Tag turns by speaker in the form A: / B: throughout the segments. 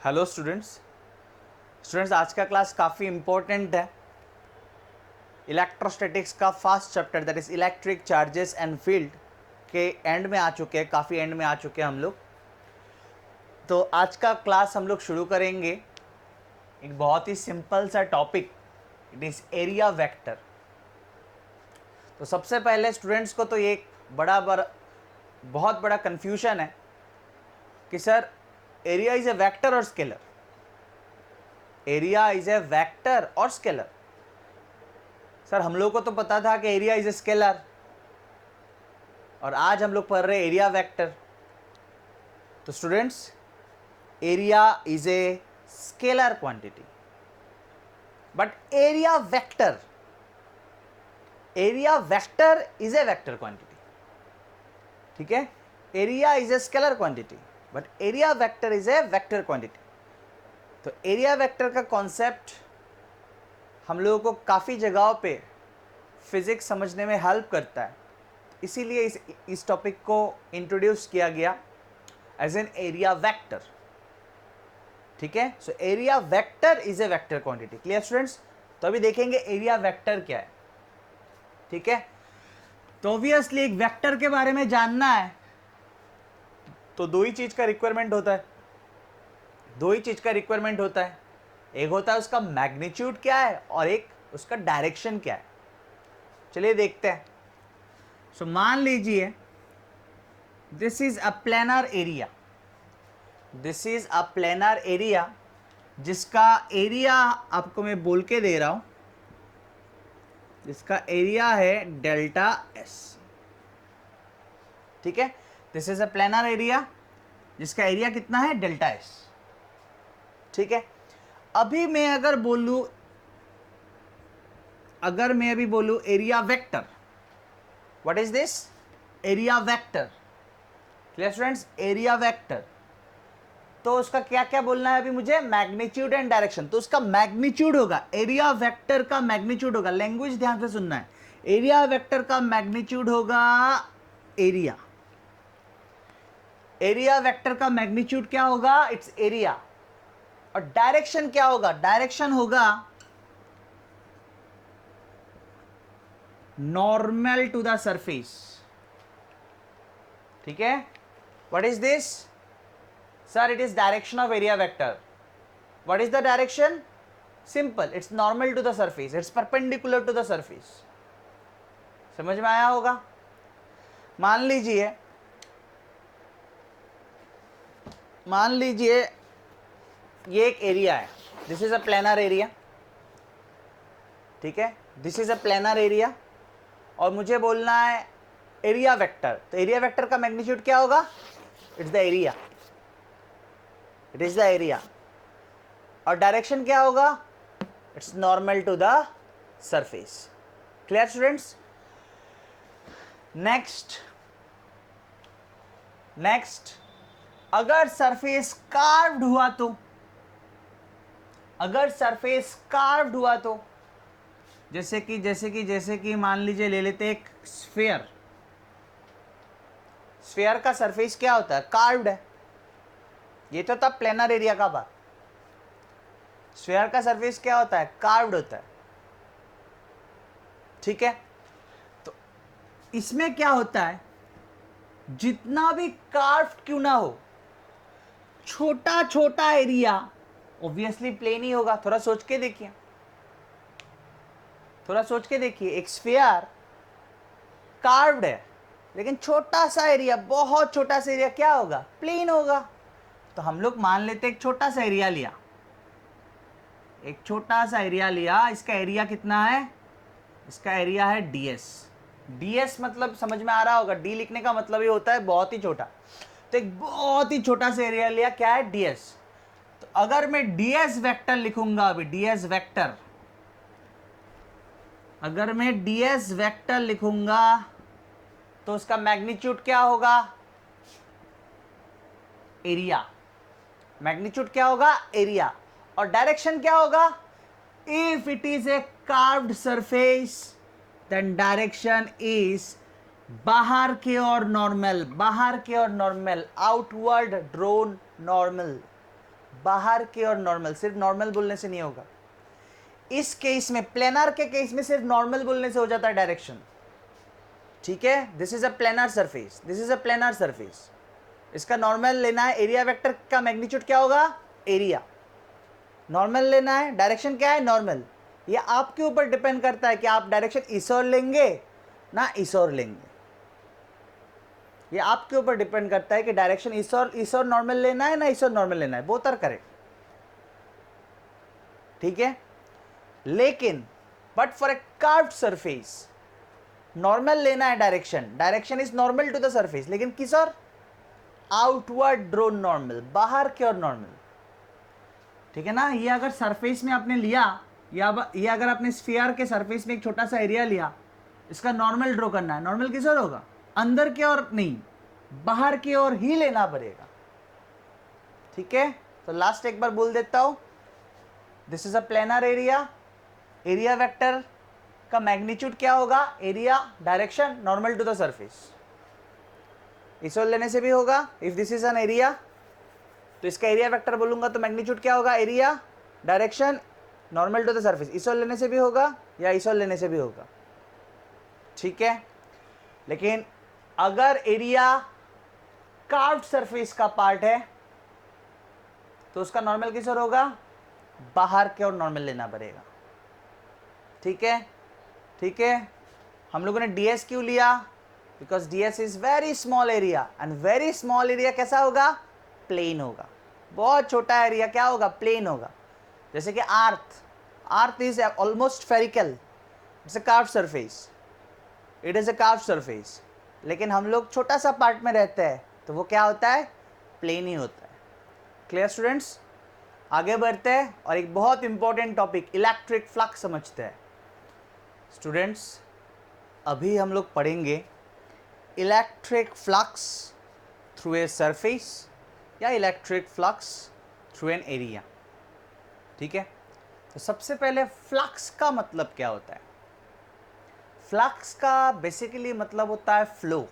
A: Hello students आज का class काफ़ी इम्पोर्टेंट है। इलेक्ट्रोस्टैटिक्स का first chapter that is electric charges and field के एंड में आ चुके हैं, काफ़ी एंड में आ चुके हैं हम लोग। तो आज का क्लास हम लोग शुरू करेंगे एक बहुत ही सिंपल सा topic, it is area vector. तो सबसे पहले स्टूडेंट्स को तो ये बहुत बड़ा कन्फ्यूजन है कि sir area is a vector और scalar. Area is a vector और स्केलर। सर हम लोग को तो पता था कि एरिया इज ए स्केलर, और आज हम लोग पढ़ रहे हैं एरिया वेक्टर। तो students, area is a scalar quantity, but area vector is a vector quantity. ठीक है, area is a scalar quantity but area vector is a vector quantity. तो एरिया वेक्टर का कॉन्सेप्ट हम लोगों को काफ़ी जगहों पे फिज़िक्स समझने में हेल्प करता है, इसीलिए इस टॉपिक को इंट्रोड्यूस किया गया एज एन एरिया वेक्टर। ठीक है, so area vector is a vector quantity. Clear students? तो अभी देखेंगे एरिया वेक्टर क्या है। ठीक है, तो ऑब्वियसली एक वेक्टर के बारे में जानना है तो दो ही चीज़ का रिक्वायरमेंट होता है। एक होता है उसका मैग्नीट्यूड क्या है और एक उसका डायरेक्शन क्या है। चलिए देखते हैं। सो मान लीजिए this is a planar area, जिसका एरिया आपको मैं बोल के दे रहा हूं, जिसका एरिया है डेल्टा एस। ठीक है, this is a planar area जिसका एरिया कितना है, डेल्टा एस। ठीक है, अभी मैं अगर बोलूं area vector, what is this? Area vector. Clear students? Area vector, तो उसका क्या क्या बोलना है अभी मुझे? Magnitude and direction. तो उसका मैग्नीट्यूड होगा, एरिया वेक्टर का मैग्नीट्यूड होगा, लैंग्वेज ध्यान से सुनना है, एरिया वेक्टर का मैग्नीट्यूड होगा एरिया वेक्टर का मैग्नीट्यूड क्या होगा? It's area. और डायरेक्शन क्या होगा? डायरेक्शन होगा नॉर्मल टू द सरफेस। ठीक है, what is this? Sir it is direction of area vector. What is the direction? Simple, it's normal to the surface, it's perpendicular to the surface. समझ में आया होगा? मान लीजिए ये एक एरिया है, this is a planar area. ठीक है, this is a planar area, और मुझे बोलना है एरिया वेक्टर। तो एरिया वेक्टर का मैग्नीट्यूड क्या होगा? It's the area, it is the area. और डायरेक्शन क्या होगा? It's normal to the surface. Clear students? Next, अगर सरफेस कार्व्ड हुआ तो जैसे कि मान लीजिए ले लेते एक स्फीयर का सरफेस क्या होता है? कार्व्ड है। ये तो था प्लेनर एरिया का बात। स्फीयर का सरफेस क्या होता है? कार्व्ड होता है। ठीक है, तो इसमें क्या होता है, जितना भी कार्व्ड क्यों ना हो, छोटा छोटा एरिया ऑब्वियसली प्लेन ही होगा। थोड़ा सोच के देखिए, एक स्फीयर कार्व्ड है लेकिन छोटा सा एरिया, बहुत छोटा सा एरिया क्या होगा? प्लेन होगा। तो हम लोग मान लेते एक छोटा सा एरिया लिया, इसका एरिया कितना है? इसका एरिया है ds मतलब समझ में आ रहा होगा, डी लिखने का मतलब ये होता है बहुत ही छोटा। तो एक बहुत ही छोटा सा एरिया लिया, क्या है? ds। तो अगर मैं ds वेक्टर लिखूंगा, अभी अगर मैं ds वेक्टर लिखूंगा तो उसका मैग्नीट्यूड क्या होगा? एरिया। मैग्नीट्यूड क्या होगा? एरिया। और डायरेक्शन क्या होगा? If it is a curved surface then direction is बाहर के और नॉर्मल, आउटवर्ड ड्रोन नॉर्मल, बाहर की और नॉर्मल, सिर्फ नॉर्मल बोलने से नहीं होगा। इस केस में, प्लेनर के केस में सिर्फ नॉर्मल बोलने से हो जाता है डायरेक्शन, ठीक है। This is a planar surface, this is a planar surface, इसका नॉर्मल लेना है, एरिया वेक्टर का मैग्नीट्यूड क्या होगा, एरिया। नॉर्मल लेना है, डायरेक्शन क्या है, नॉर्मल। ये आपके ऊपर डिपेंड करता है कि आप डायरेक्शन इस ओर लेंगे ना इस ओर लेंगे। ये आपके ऊपर डिपेंड करता है कि डायरेक्शन इस और नॉर्मल लेना है ना इस और नॉर्मल लेना है, बोथ आर करेक्ट, ठीक है। लेकिन but for a curved surface normal लेना है, direction is normal to the surface, लेकिन किस और, आउटवर्ड ड्रोन नॉर्मल, बाहर की ओर नॉर्मल, ठीक है ना। ये अगर सरफेस में आपने लिया, या ये अगर आपने स्फीयर के सरफेस में एक छोटा सा एरिया लिया, इसका नॉर्मल ड्रॉ करना है, नॉर्मल किस ओर होगा, अंदर की ओर नहीं, बाहर की ओर ही लेना पड़ेगा, ठीक है। तो लास्ट एक बार बोल देता हूं, this is a planar area, area vector का मैग्नीट्यूड क्या होगा, area, direction normal to the surface. इस ओर लेने से भी होगा, if this is an area तो इसका एरिया वेक्टर बोलूंगा तो मैग्नीट्यूड क्या होगा, area, direction normal to the surface. इस ओर लेने से भी होगा या इस ओर लेने से भी होगा, ठीक है। लेकिन अगर एरिया कार्व्ड सरफेस का पार्ट है तो उसका नॉर्मल किस ओर होगा, बाहर के ओर नॉर्मल लेना पड़ेगा, ठीक है, ठीक है। हम लोगों ने ds क्यों लिया, because ds is very small area, and very small area कैसा होगा, प्लेन होगा। बहुत छोटा एरिया क्या होगा, प्लेन होगा। जैसे कि earth is almost spherical, it's a curved surface, it is a curved surface, लेकिन हम लोग छोटा सा पार्ट में रहते हैं तो वो क्या होता है, प्लेन ही होता है। क्लियर स्टूडेंट्स, आगे बढ़ते हैं और एक बहुत इंपॉर्टेंट टॉपिक इलेक्ट्रिक फ्लक्स समझते हैं। स्टूडेंट्स अभी हम लोग पढ़ेंगे electric flux through a surface या electric flux through an area, ठीक है। तो सबसे पहले फ्लक्स का मतलब क्या होता है। फ्लक्स का बेसिकली मतलब होता है फ्लो,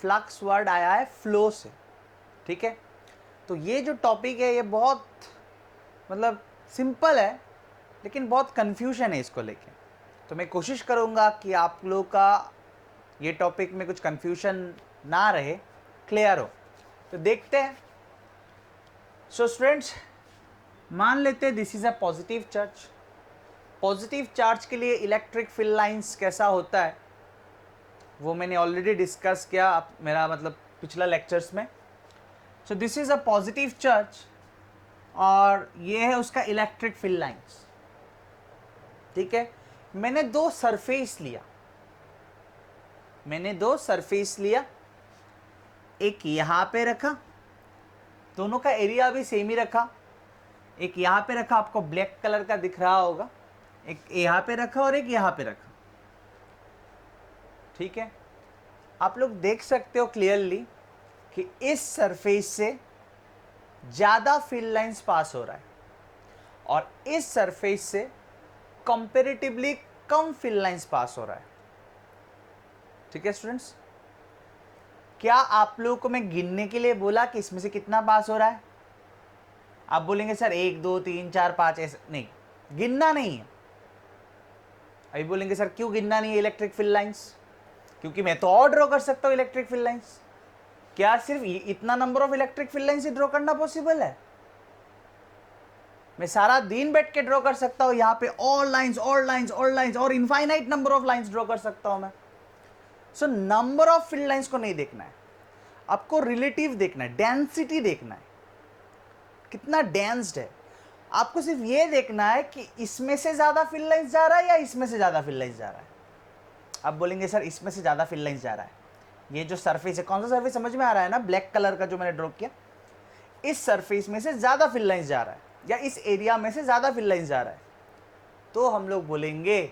A: फ्लक्स वर्ड आया है फ्लो से, ठीक है। तो ये जो टॉपिक है ये बहुत मतलब सिंपल है, लेकिन बहुत कन्फ्यूजन है इसको लेके। तो मैं कोशिश करूँगा कि आप लोगों का ये टॉपिक में कुछ कन्फ्यूजन ना रहे, क्लियर हो। तो देखते हैं। सो स्टूडेंट्स मान लेते हैं this is a positive charge. Positive charge के लिए इलेक्ट्रिक फील्ड लाइंस कैसा होता है वो मैंने ऑलरेडी डिस्कस किया, मेरा मतलब पिछला लेक्चर्स में। सो this is a positive charge और ये है उसका इलेक्ट्रिक फील्ड लाइंस, ठीक है। मैंने दो सरफेस लिया, एक यहाँ पे रखा, दोनों का एरिया भी सेम ही रखा। एक यहाँ पे रखा, आपको ब्लैक कलर का दिख रहा होगा, एक यहाँ पे रखा और एक यहाँ पे रखा, ठीक है। आप लोग देख सकते हो क्लियरली कि इस सरफेस से ज़्यादा फील्ड लाइंस पास हो रहा है और इस सरफेस से कंपैरेटिवली कम फील्ड लाइंस पास हो रहा है, ठीक है स्टूडेंट्स। क्या आप लोगों को मैं गिनने के लिए बोला कि इसमें से कितना पास हो रहा है, आप बोलेंगे सर 1 2 3 4 5 ऐसे नहीं, गिनना नहीं है। अभी बोलेंगे सर क्यों गिनना नहीं है इलेक्ट्रिक फील्ड लाइंस, क्योंकि मैं तो और ड्रॉ कर सकता हूँ इलेक्ट्रिक फील्ड लाइंस। क्या सिर्फ इतना number of electric field lines he draw करना पॉसिबल है, मैं सारा दिन बैठ के ड्रॉ कर सकता हूँ यहाँ पे और लाइंस और लाइंस और लाइंस और infinite number of lines draw कर सकता हूँ मैं। So number of field lines को नहीं देखना है, आपको रिलेटिव देखना है, डेंसिटी देखना है, कितना डेंस्ड है। आपको सिर्फ ये देखना है कि इसमें से ज़्यादा फील्ड लाइंस जा रहा है या इसमें से ज़्यादा फील्ड लाइंस जा रहा है। आप बोलेंगे सर इसमें से ज़्यादा फील्ड लाइंस जा रहा है, ये जो सरफेस है, कौन सा सरफेस समझ में आ रहा है ना, ब्लैक कलर का जो मैंने ड्रॉ किया, इस सरफेस में से ज़्यादा फील्ड लाइंस जा रहा है या इस एरिया में से ज़्यादा फील्ड लाइंस जा रहा है, तो हम लोग बोलेंगे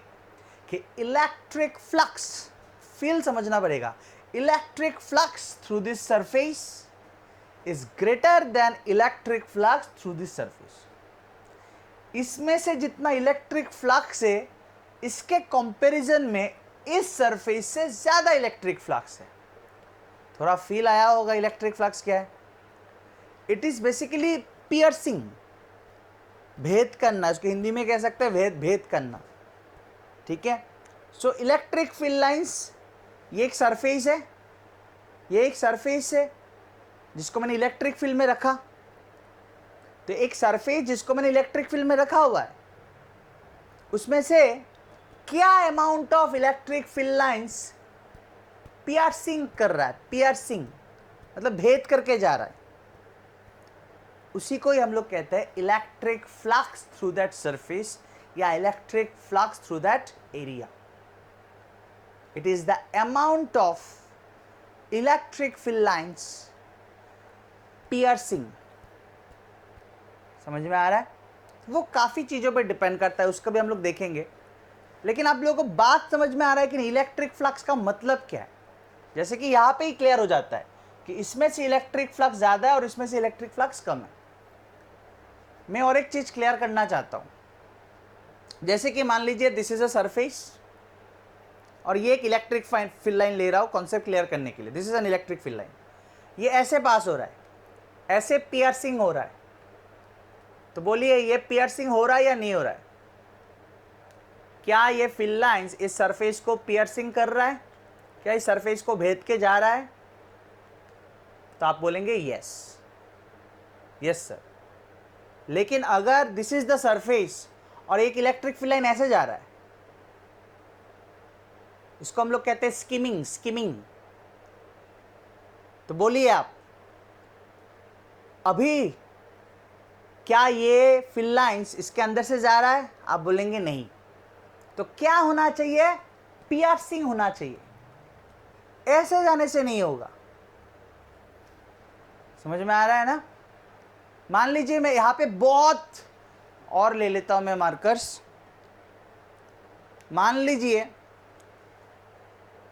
A: कि इलेक्ट्रिक फ्लक्स, फील्ड समझना पड़ेगा, electric flux through this surface is greater than electric flux through this surface. इसमें से जितना इलेक्ट्रिक फ्लक्स है इसके कंपैरिजन में इस सरफेस से ज़्यादा इलेक्ट्रिक फ्लक्स है। थोड़ा फील आया होगा इलेक्ट्रिक फ्लक्स क्या है। इट इज़ बेसिकली पियर्सिंग, भेद करना, इसको हिंदी में कह सकते हैं भेद करना, ठीक है। सो इलेक्ट्रिक फील्ड लाइंस, ये एक सरफेस है, ये एक सरफेस है जिसको मैंने इलेक्ट्रिक फील्ड में रखा। तो एक सरफेस जिसको मैंने इलेक्ट्रिक फील्ड में रखा हुआ है, उसमें से क्या amount of electric field lines piercing कर रहा है, पियर्सिंग मतलब भेद करके जा रहा है, उसी को ही हम लोग कहते हैं electric flux through that surface या electric flux through that area. It is the amount of electric field lines piercing. समझ में आ रहा है? वो काफ़ी चीज़ों पे डिपेंड करता है, उसका भी हम लोग देखेंगे, लेकिन आप लोगों को बात समझ में आ रहा है कि इलेक्ट्रिक फ्लक्स का मतलब क्या है। जैसे कि यहाँ पे ही क्लियर हो जाता है कि इसमें से इलेक्ट्रिक फ्लक्स ज़्यादा है और इसमें से इलेक्ट्रिक फ्लक्स कम है। मैं और एक चीज़ क्लियर करना चाहता हूँ, जैसे कि मान लीजिए दिस इज अ सरफेस और ये एक इलेक्ट्रिक फील्ड लाइन ले रहा हूँ कॉन्सेप्ट क्लियर करने के लिए। This is an electric field line, ये ऐसे पास हो रहा है, ऐसे पियर्सिंग हो रहा है। तो बोलिए ये पियर्सिंग हो रहा है या नहीं हो रहा है? क्या ये फील्ड लाइंस इस सरफेस को पियर्सिंग कर रहा है? क्या इस सरफेस को भेद के जा रहा है? तो आप बोलेंगे यस, यस सर। लेकिन अगर दिस इज द सरफेस और एक इलेक्ट्रिक फील्ड लाइन ऐसे जा रहा है, इसको हम लोग कहते हैं स्किमिंग, स्किमिंग। तो बोलिए आप, अभी क्या ये फील्ड लाइंस इसके अंदर से जा रहा है? आप बोलेंगे नहीं। तो क्या होना चाहिए? पियर्सिंग होना चाहिए, ऐसे जाने से नहीं होगा। समझ में आ रहा है ना? मान लीजिए मैं यहां पे बहुत और ले लेता हूं मैं मार्कर्स। मान लीजिए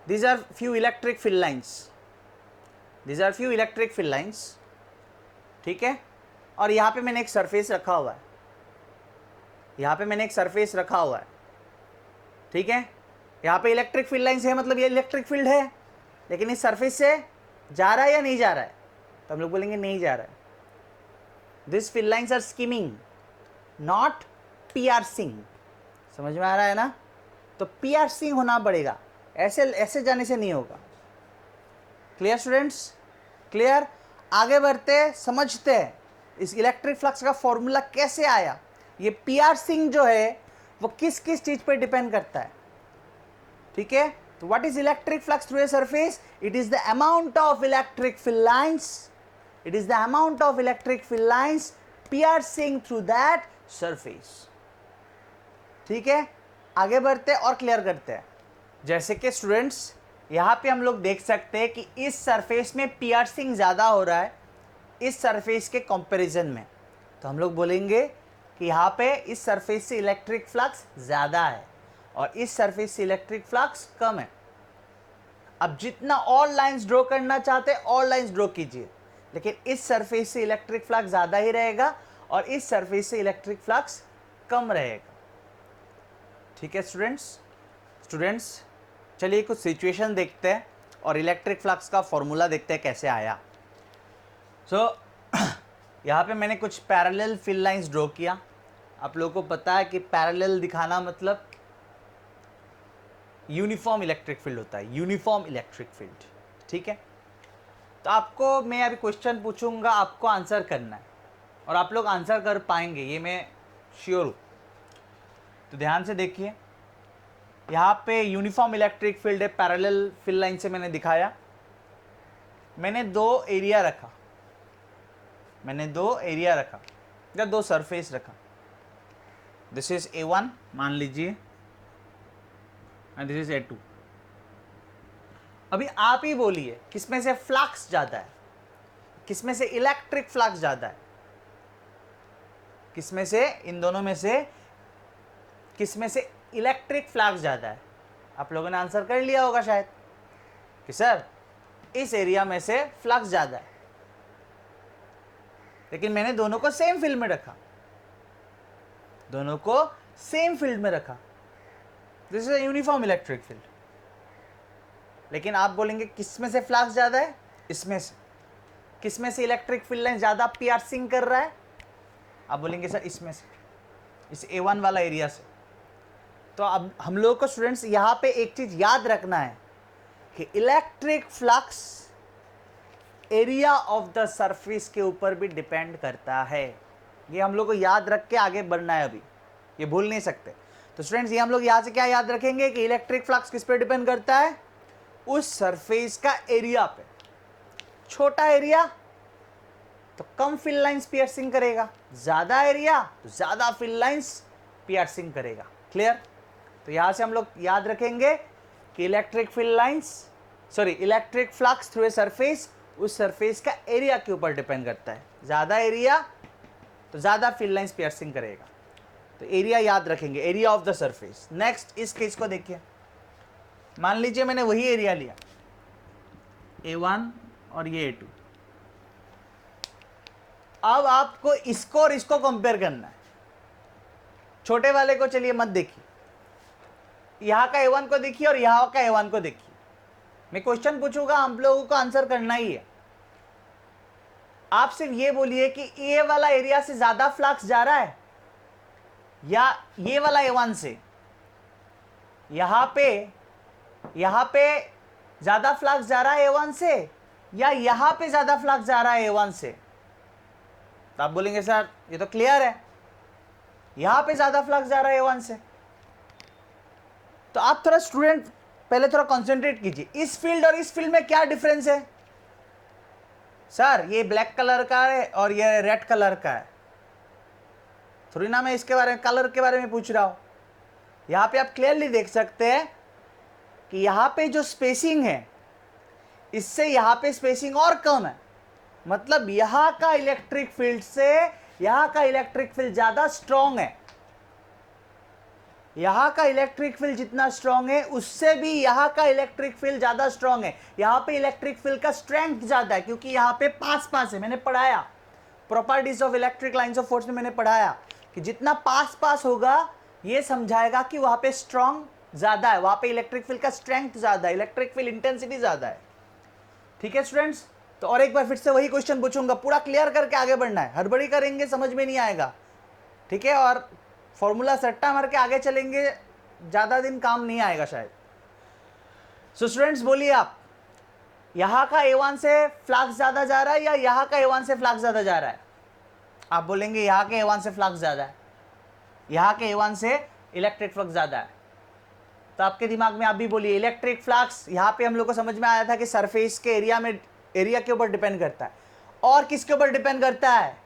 A: these are few electric field lines, these are few electric field lines, ठीक है। और यहाँ पे मैंने एक सरफेस रखा हुआ है, यहाँ पे मैंने एक सरफेस रखा हुआ है, ठीक है। यहाँ पे इलेक्ट्रिक फील्ड लाइंस है, मतलब ये इलेक्ट्रिक फील्ड है, लेकिन इस सरफेस से जा रहा है या नहीं जा रहा है? तो हम लोग बोलेंगे नहीं जा रहा है। This field lines are skimming, not piercing. समझ में आ रहा है ना? तो पियर्सिंग होना पड़ेगा, ऐसे ऐसे जाने से नहीं होगा। Clear students? क्लियर? आगे बढ़ते समझते हैं इस इलेक्ट्रिक फ्लक्स का फॉर्मूला कैसे आया। ये पियर्सिंग जो है वो किस किस चीज पर डिपेंड करता है, ठीक है। तो what is electric flux through a surface? It is the amount of electric field lines, it is the amount of electric field lines piercing through that surface, ठीक है। आगे बढ़ते और क्लियर करते हैं। जैसे कि स्टूडेंट्स यहाँ पे हम लोग देख सकते हैं कि इस सरफेस में पियर्सिंग ज़्यादा हो रहा है इस सरफेस के कंपैरिजन में। तो हम लोग बोलेंगे कि यहाँ पे इस सरफेस से इलेक्ट्रिक फ्लक्स ज़्यादा है और इस सरफेस से इलेक्ट्रिक फ्लक्स कम है। अब जितना और लाइंस ड्रॉ करना चाहते हैं और लाइंस ड्रॉ कीजिए, लेकिन इस सरफेस से इलेक्ट्रिक फ्लक्स ज़्यादा ही रहेगा और इस सरफेस से इलेक्ट्रिक फ्लक्स कम रहेगा, ठीक है स्टूडेंट्स। चलिए कुछ सिचुएशन देखते हैं और इलेक्ट्रिक फ्लक्स का फॉर्मूला देखते हैं कैसे आया। यहाँ पे मैंने कुछ पैरेलल फील्ड लाइंस ड्रॉ किया। आप लोगों को पता है कि पैरेलल दिखाना मतलब यूनिफॉर्म इलेक्ट्रिक फील्ड होता है, यूनिफॉर्म इलेक्ट्रिक फील्ड, ठीक है। तो आपको मैं अभी क्वेश्चन पूछूंगा, आपको आंसर करना है और आप लोग आंसर कर पाएंगे, ये मैं श्योर हूँ। तो ध्यान से देखिए, यहाँ पे यूनिफॉर्म इलेक्ट्रिक फील्ड है, पैरेलल फील्ड लाइन से मैंने दिखाया। मैंने दो एरिया रखा, या दो सरफेस रखा। दिस इज A1 मान लीजिए एंड दिस इज A2। अभी आप ही बोलिए किसमें से फ्लक्स ज़्यादा है, किसमें से इलेक्ट्रिक फ्लक्स ज़्यादा है, किसमें से, इन दोनों में से किसमें से इलेक्ट्रिक फ्लक्स ज़्यादा है? आप लोगों ने आंसर कर लिया होगा शायद कि सर इस एरिया में से फ्लक्स ज़्यादा है, लेकिन मैंने दोनों को सेम फील्ड में रखा, दोनों को सेम फील्ड में रखा। This is a uniform electric field. लेकिन आप बोलेंगे किसमें से फ्लक्स ज़्यादा है? इसमें से। किसमें से इलेक्ट्रिक फील्ड लाइन ज़्यादा पियर्सिंग कर रहा है? आप बोलेंगे सर इसमें से, इस A1 वाला एरिया से। तो अब हम लोग को स्टूडेंट्स यहाँ पे एक चीज याद रखना है कि electric flux area of the surface के ऊपर भी डिपेंड करता है। ये हम लोग को याद रख के आगे बढ़ना है, अभी ये भूल नहीं सकते। तो स्टूडेंट्स ये हम लोग यहाँ से क्या याद रखेंगे कि इलेक्ट्रिक फ्लक्स किस पे डिपेंड करता है, उस सरफेस का एरिया पे। छोटा एरिया तो कम फिल लाइंस पियर्सिंग करेगा, ज्यादा एरिया तो ज्यादा फिल लाइंस पियर्सिंग करेगा। क्लियर? तो यहां से हम लोग याद रखेंगे कि electric flux through a surface उस सरफेस का एरिया के ऊपर डिपेंड करता है। ज्यादा एरिया तो ज्यादा फिल लाइंस पियर्सिंग करेगा। तो एरिया याद रखेंगे, area of the surface. Next इस केस को देखिए, मान लीजिए मैंने वही एरिया लिया A1 और ये A2। अब आपको इसको और इसको कंपेयर करना है। छोटे वाले को चलिए मत देखिए, यहां का A1 को देखिए और यहां का A1 को देखिए। मैं क्वेश्चन पूछूंगा, आप लोगों को आंसर करना ही है। आप सिर्फ ये बोलिए कि ये वाला एरिया से ज्यादा फ्लक्स जा रहा है या ये वाला A1 से। यहां पे ज्यादा फ्लक्स जा रहा है A1 से या यहां पे ज्यादा फ्लक्स जा रहा है A1 से। तो आप बोलेंगे सर ये तो क्लियर है, यहां पे ज्यादा फ्लक्स जा रहा है A1 से। तो आप थोड़ा स्टूडेंट पहले थोड़ा कंसंट्रेट कीजिए, इस फील्ड और इस फील्ड में क्या डिफरेंस है। सर ये ब्लैक कलर का है और ये रेड कलर का है, थोड़ी ना मैं इसके बारे में कलर के बारे में पूछ रहा हूं। यहां पे आप क्लियरली देख सकते हैं कि यहां पे जो स्पेसिंग है इससे यहां पे स्पेसिंग और कम है। मतलब यहां का इलेक्ट्रिक फील्ड से यहां का इलेक्ट्रिक फील्ड ज्यादा स्ट्रॉन्ग है। यहां का इलेक्ट्रिक फील्ड जितना स्ट्रॉन्ग है उससे भी यहां का इलेक्ट्रिक फील्ड ज्यादा स्ट्रॉन्ग है। यहां पे इलेक्ट्रिक फील्ड का स्ट्रेंथ ज्यादा है क्योंकि यहां पे पास है। मैंने पढ़ाया properties of electric lines of force में, मैंने पढ़ाया कि जितना पास होगा ये समझाएगा कि वहां पे स्ट्रॉन्ग ज्यादा है, वहां पे इलेक्ट्रिक फील्ड का स्ट्रेंथ ज्यादा है, इलेक्ट्रिक फील्ड इंटेंसिटी ज्यादा है। ठीक है स्टूडेंट्स? तो और एक बार फिर से वही क्वेश्चन पूछूंगा, पूरा क्लियर करके आगे बढ़ना है। हड़बड़ी करेंगे समझ में नहीं आएगा। ठीक है? और फॉर्मूला सट्टा मार के आगे चलेंगे, ज्यादा दिन काम नहीं आएगा शायद। सो स्टूडेंट्स बोलिए आप, यहां का A1 से फ्लक्स ज्यादा जा रहा है या यहां का A1 से फ्लक्स ज्यादा जा रहा है। आप बोलेंगे यहां के A1 से फ्लक्स ज्यादा है, यहां के A1 से इलेक्ट्रिक फ्लक्स ज्यादा है। तो आपके दिमाग में आप भी बोलिए इलेक्ट्रिक फ्लक्स। यहां पे हम लोग को समझ में आया था कि सरफेस के एरिया के ऊपर डिपेंड करता है। और किसके ऊपर डिपेंड करता है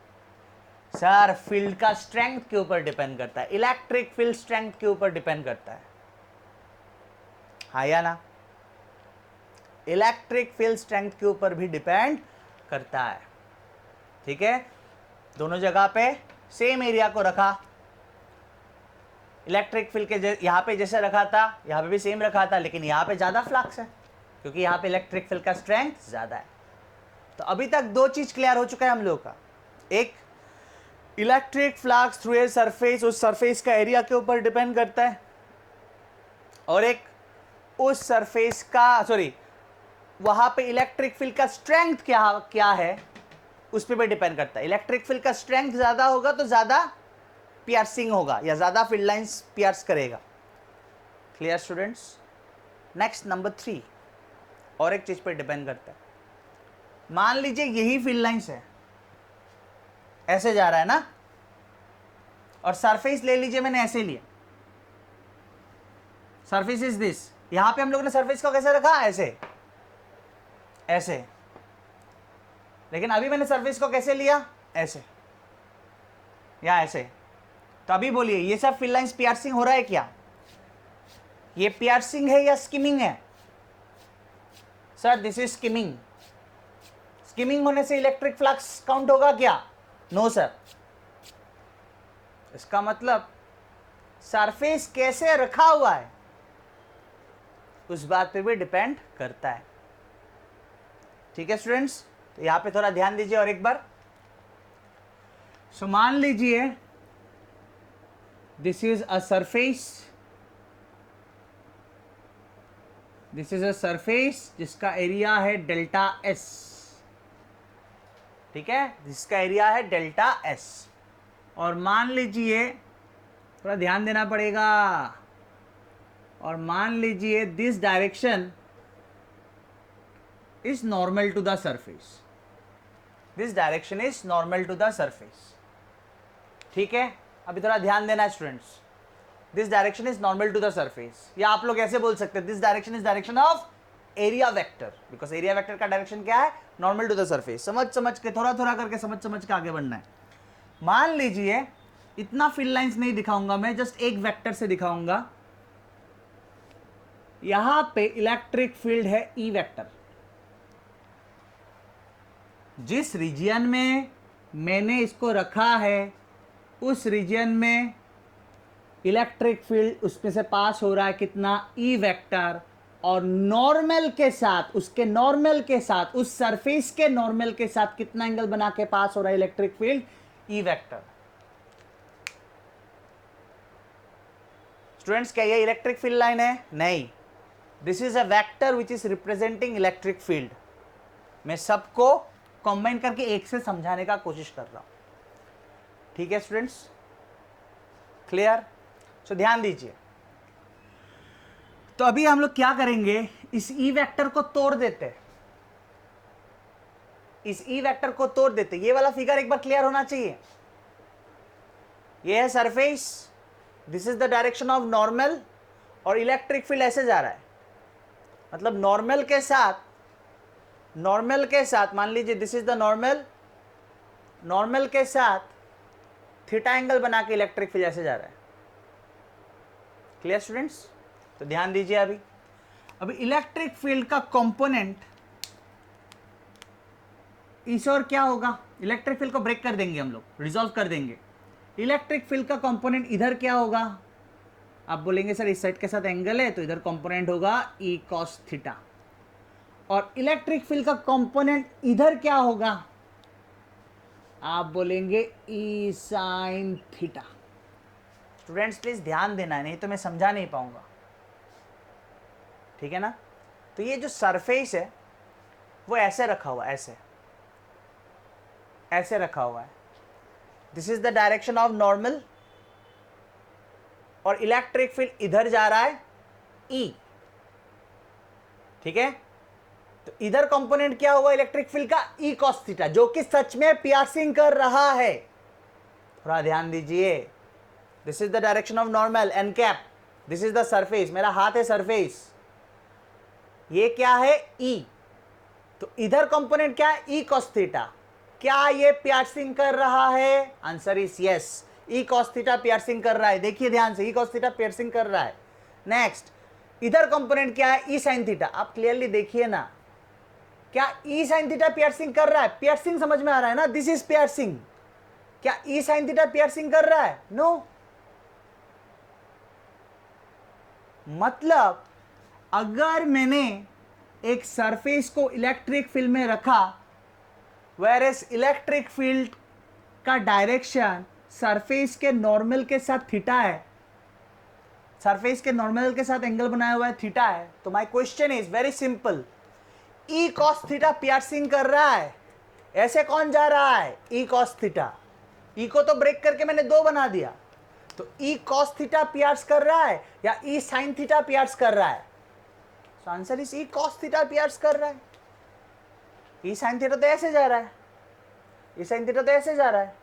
A: सर? फील्ड का स्ट्रेंथ के ऊपर डिपेंड करता है, इलेक्ट्रिक फील्ड स्ट्रेंथ के ऊपर डिपेंड करता है। हाँ या ना? इलेक्ट्रिक फील्ड स्ट्रेंथ के ऊपर भी डिपेंड करता है। ठीक है? दोनों जगह पे सेम एरिया को रखा, इलेक्ट्रिक फील्ड के यहां पे जैसे रखा था यहां पे भी सेम रखा था, लेकिन यहां पे ज्यादा फ्लक्स है क्योंकि यहां पे इलेक्ट्रिक फील्ड का स्ट्रेंथ ज्यादा है। तो अभी तक दो चीज क्लियर हो चुका है हम लोग का, एक electric flux through a surface उस सरफेस का एरिया के ऊपर डिपेंड करता है, और एक उस सरफेस का वहां पे इलेक्ट्रिक फील्ड का स्ट्रेंथ क्या है उस पर भी डिपेंड करता है। इलेक्ट्रिक फील्ड का स्ट्रेंथ ज्यादा होगा तो ज्यादा पियर्सिंग होगा या ज्यादा फील्ड लाइंस पियर्स करेगा। Clear students? नेक्स्ट नंबर 3, और एक चीज पर डिपेंड करता है। मान लीजिए यही फील्ड लाइंस है, ऐसे जा रहा है ना, और सरफेस ले लीजिए मैंने ऐसे लिया, सरफेस इज दिस। यहां पे हम लोग ने सरफेस को कैसे रखा? ऐसे। लेकिन अभी मैंने सरफेस को कैसे लिया? ऐसे या ऐसे। तो अभी बोलिए ये सब फील्ड लाइंस पियर्सिंग हो रहा है क्या? ये पियर्सिंग है या स्किमिंग है? Sir this is skimming. Skimming होने से इलेक्ट्रिक फ्लक्स काउंट होगा क्या? No sir. इसका मतलब सरफेस कैसे रखा हुआ है उस बात पे भी डिपेंड करता है। ठीक है स्टूडेंट्स? तो यहां पे थोड़ा ध्यान दीजिए और एक बार। सो मान लीजिए दिस इज अ सरफेस जिसका एरिया है डेल्टा एस। ठीक है? जिसका एरिया है डेल्टा एस। और मान लीजिए, थोड़ा ध्यान देना पड़ेगा, और मान लीजिए this direction is normal to the surface, this direction is normal to the surface. ठीक है, अभी थोड़ा ध्यान देना students, this direction is normal to the surface, या आप लोग ऐसे बोल सकते हैं this direction is direction of area vector, because area vector का डायरेक्शन क्या है, नॉर्मल टू द सरफेस। समझ के, थोड़ा थोड़ा करके समझ के आगे बढ़ना है। मान लीजिए इतना फील्ड लाइंस नहीं दिखाऊंगा मैं, जस्ट एक वेक्टर से दिखाऊंगा। यहां पे इलेक्ट्रिक फील्ड है ई वेक्टर, जिस रीजन में मैंने इसको रखा है उस रीजन में इलेक्ट्रिक फील्ड उसमें से पास हो रहा है कितना, ई वेक्टर, और नॉर्मल के साथ, उसके नॉर्मल के साथ, उस सरफेस के नॉर्मल के साथ कितना एंगल बना के पास हो रहा है electric field, E vector. Students, क्या ये इलेक्ट्रिक फील्ड लाइन है? नहीं, this is a vector which is representing electric field. मैं सबको कंबाइन करके एक से समझाने का कोशिश कर रहा हूं। ठीक है स्टूडेंट्स, क्लियर? सो ध्यान दीजिए। तो अभी हम लोग क्या करेंगे, इस ई वेक्टर को तोड़ देते हैं, इस ई वेक्टर को तोड़ देते। ये वाला फिगर एक बार क्लियर होना चाहिए। ये है surface, this is the direction of normal, और इलेक्ट्रिक फील्ड ऐसे जा रहा है, मतलब नॉर्मल के साथ मान लीजिए this is the normal, normal के साथ थीटा एंगल बना के इलेक्ट्रिक फील्ड ऐसे जा रहा है। Clear students? तो ध्यान दीजिए। अभी इलेक्ट्रिक फील्ड का कंपोनेंट इस और क्या होगा, इलेक्ट्रिक फील्ड को ब्रेक कर देंगे हम लोग, रिजॉल्व कर देंगे। इलेक्ट्रिक फील्ड का कंपोनेंट इधर क्या होगा, आप बोलेंगे सर इस साइड के साथ एंगल है तो इधर कंपोनेंट होगा ई कॉस थीटा, और इलेक्ट्रिक फील्ड का कंपोनेंट इधर क्या होगा, आप बोलेंगे ई साइन थीटा। स्टूडेंट्स प्लीज ध्यान देना है, नहीं तो मैं समझा नहीं पाऊंगा। ठीक है ना? तो ये जो सरफेस है वो ऐसे रखा हुआ है, ऐसे रखा हुआ है। This is the direction of normal, और इलेक्ट्रिक फील्ड इधर जा रहा है ई। ठीक है, तो इधर कंपोनेंट क्या हुआ इलेक्ट्रिक फील्ड का, ई कॉस थीटा, जो कि सच में पियर्सिंग कर रहा है। थोड़ा ध्यान दीजिए, this is the direction of normal N cap, this is the surface, मेरा हाथ है सरफेस, ये क्या है ई, तो इधर कंपोनेंट क्या है ई कॉस थीटा। क्या ये पियर्सिंग कर रहा है? Answer is yes, E cos theta piercing कर रहा है। देखिए ध्यान से, ई कॉस थीटा पियर्सिंग कर रहा है। नेक्स्ट, इधर कंपोनेंट क्या है, ई साइन थीटा। आप क्लियरली देखिए ना, क्या ई साइन थीटा पियर्सिंग कर रहा है? पियर्सिंग समझ में आ रहा है ना, दिस इज पियर्सिंग। क्या ई साइन थीटा पियर्सिंग कर रहा है? नो। मतलब अगर मैंने एक सरफेस को इलेक्ट्रिक फील्ड में रखा, वेयरएज इलेक्ट्रिक फील्ड का डायरेक्शन सरफेस के नॉर्मल के साथ थीटा है, सरफेस के नॉर्मल के साथ एंगल बनाया हुआ है थीटा है, तो my question is very simple, E cos theta piercing कर रहा है, ऐसे कौन जा रहा है, ई कॉस थीटा। ई को तो ब्रेक करके मैंने 2 बना दिया, तो ई कॉस थीटा पियर्स कर रहा है या ई साइन थीटा पियर्स कर रहा है? So answer is E cos theta pierce कर रहा है। ई साइन थीटा तो ऐसे जा रहा है, ई साइन थीटा तो ऐसे जा रहा है,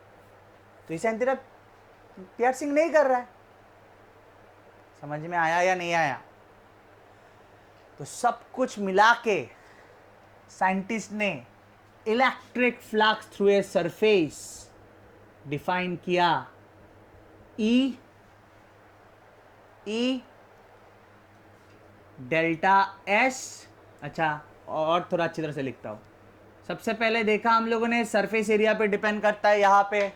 A: तो ई साइन थीटा पियर्सिंग नहीं कर रहा है। समझ में आया या नहीं आया? तो सब कुछ मिला के साइंटिस्ट ने electric flux through a surface define किया, ई डेल्टा एस। अच्छा, और थोड़ा अच्छी तरह से लिखता हूं। सबसे पहले देखा हम लोगों ने सरफेस एरिया पे डिपेंड करता है। यहाँ पे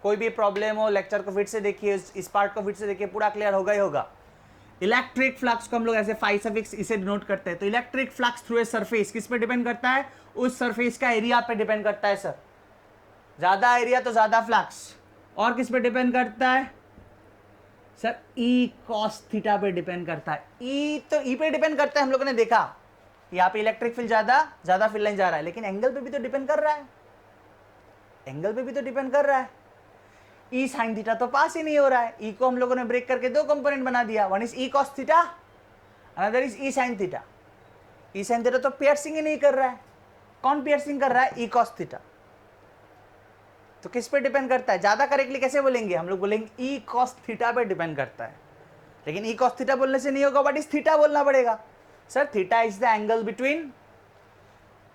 A: कोई भी प्रॉब्लम हो लेक्चर को फिर से देखिए, इस पार्ट को फिर से देखिए, पूरा क्लियर होगा ही होगा। इलेक्ट्रिक फ्लक्स को हम लोग ऐसे फाई सफिक्स इसे डिनोट करते हैं। तो electric flux through a surface किस पे डिपेंड करता है? उस सरफेस का एरिया पे डिपेंड करता है सर। ज्यादा एरिया तो ज्यादा फ्लक्स। और किस पे डिपेंड करता है सर? ई कॉस थीटा पे डिपेंड करता है। ई तो ई पे डिपेंड करता है, हम लोगों ने देखा यहाँ पे इलेक्ट्रिक फील्ड ज्यादा फील्ड लाइन जा रहा है, लेकिन एंगल पे भी तो डिपेंड कर रहा है, एंगल पे भी तो डिपेंड कर रहा है। ई साइन थीटा तो पास ही नहीं हो रहा है, ई को हम लोगों ने ब्रेक करके दो कंपोनेंट बना दिया, one is E cos theta, another is E sine theta. E sine theta तो पियर्सिंग ही नहीं कर रहा है, कौन पियर्सिंग कर रहा है? ई कॉस थीटा। तो किस पे डिपेंड करता है? ज्यादा करेक्टली कैसे बोलेंगे हम लोग? बोलेंगे ई कॉस थीटा पे डिपेंड करता है, लेकिन ई कॉस थीटा बोलने से नहीं होगा, बट इस थीटा बोलना पड़ेगा। Sir theta is the angle between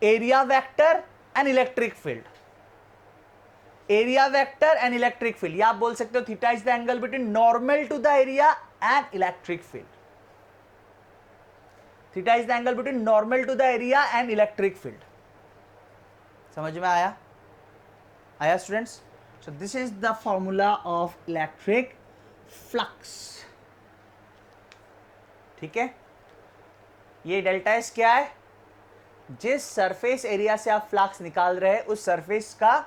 A: area vector and electric field, area vector and electric field, या आप बोल सकते हो theta is the angle between normal to the area and electric field. Theta is the angle between normal to the area and electric field. समझ में आया? आया students? So this is the formula of electric flux. ठीक है, ये delta S क्या है? जिस सरफेस एरिया से आप फ्लक्स निकाल रहे हैं उस सरफेस का,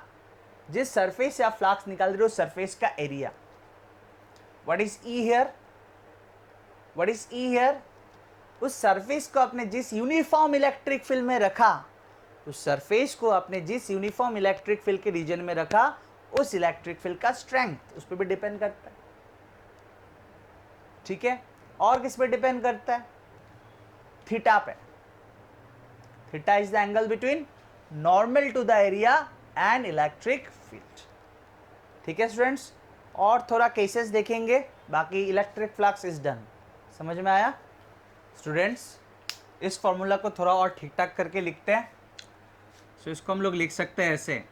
A: जिस सरफेस से आप फ्लक्स निकाल रहे हो उस सरफेस का area. What is E here? What is E here? उस सरफेस को आपने जिस यूनिफॉर्म इलेक्ट्रिक फील्ड में रखा, उस सरफेस को आपने जिस यूनिफॉर्म इलेक्ट्रिक फील्ड के रीजन में रखा, उस इलेक्ट्रिक फील्ड का स्ट्रेंथ उस पर भी डिपेंड करता है। ठीक है, और किस पे डिपेंड करता है? थीटा पे। Theta is the angle between normal to the area and electric field. ठीक है स्टूडेंट्स, और थोड़ा केसेस देखेंगे, बाकी इलेक्ट्रिक फ्लक्स इज डन। समझ में आया स्टूडेंट्स? इस फॉर्मूला को थोड़ा और ठीक ठाक करके लिखते हैं। सो इसको हम लोग लिख सकते हैं ऐसे,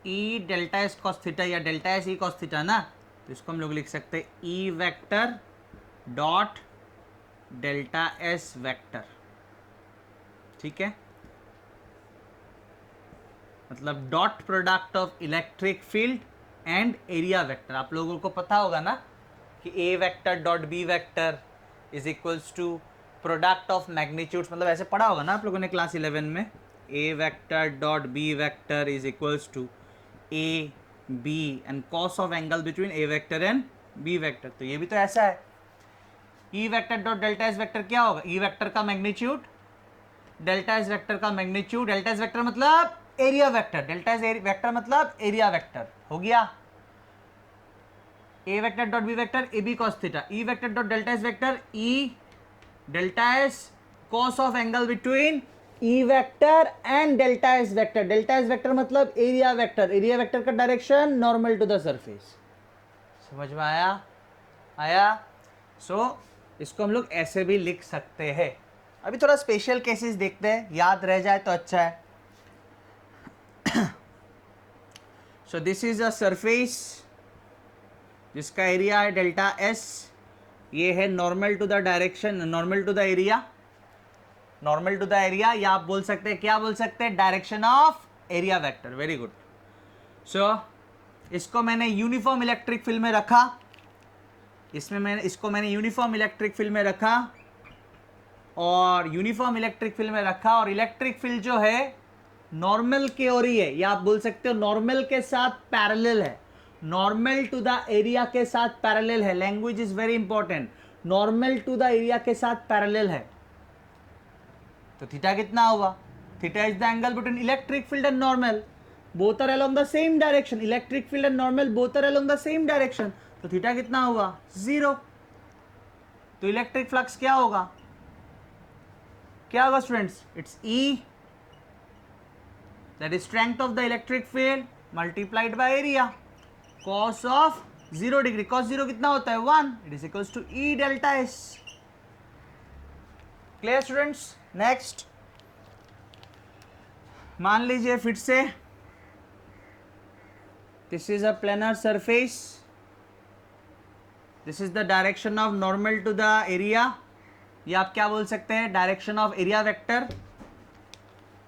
A: E delta S cos theta, या delta S E cos theta ना, तो इसको हम लोग लिख सकते हैं E vector dot delta S vector. ठीक है, मतलब dot product of electric field and area vector. आप लोगों को पता होगा ना कि A vector dot B vector is equals to product of magnitudes, मतलब ऐसे पढ़ा होगा ना आप लोगों ने क्लास 11 में, A vector dot B vector is equals to A B and cos of angle between A vector and B vector. तो ये भी तो ऐसा है, E vector dot delta S vector क्या होगा? ई वेक्टर का मैग्नीट्यूड, डेल्टा एस वेक्टर का मैग्नीट्यूड, डेल्टा एस वेक्टर मतलब area vector, delta S vector मतलब एरिया वेक्टर। हो गया A vector dot B vector A B cos theta, E vector dot delta S vector E delta S cos of angle between E vector and delta S vector. Delta S vector मतलब area vector, area vector का direction normal to the surface. समझ में आया? आया? सो इसको हम लोग ऐसे भी लिख सकते हैं। अभी थोड़ा स्पेशल केसेस देखते हैं, याद रह जाए तो अच्छा है। So this is a surface जिसका एरिया है डेल्टा एस, ये है normal to the direction, normal to the area, normal to the area, या आप बोल सकते हैं, क्या बोल सकते हैं? Direction of area vector. Very good. So इसको मैंने यूनिफॉर्म इलेक्ट्रिक फील्ड में रखा, इसको मैंने यूनिफॉर्म इलेक्ट्रिक फील्ड में रखा, और यूनिफॉर्म इलेक्ट्रिक फील्ड में रखा, और इलेक्ट्रिक फील्ड जो है नॉर्मल की ओर ही है, या आप बोल सकते हो नॉर्मल के साथ पैरेलल है, नॉर्मल टू द एरिया के साथ पैरेलल है। Language is very important, normal to the area के साथ पैरेलल है। तो थीटा कितना होगा? Theta is the angle between electric field and normal, both are along the same direction, electric field and normal both are along the same direction. तो theta कितना होगा? 0। तो इलेक्ट्रिक फ्लक्स क्या होगा? क्या होगा students? It's E, that is strength of the electric field multiplied by area, cos of 0 degree, cos 0 कितना होता है? 1, it is equals to E delta S. Clear students? Next मान लीजिए फिर से, this is a planar surface, this is the direction of normal to the area, या आप क्या बोल सकते हैं? Direction of area vector.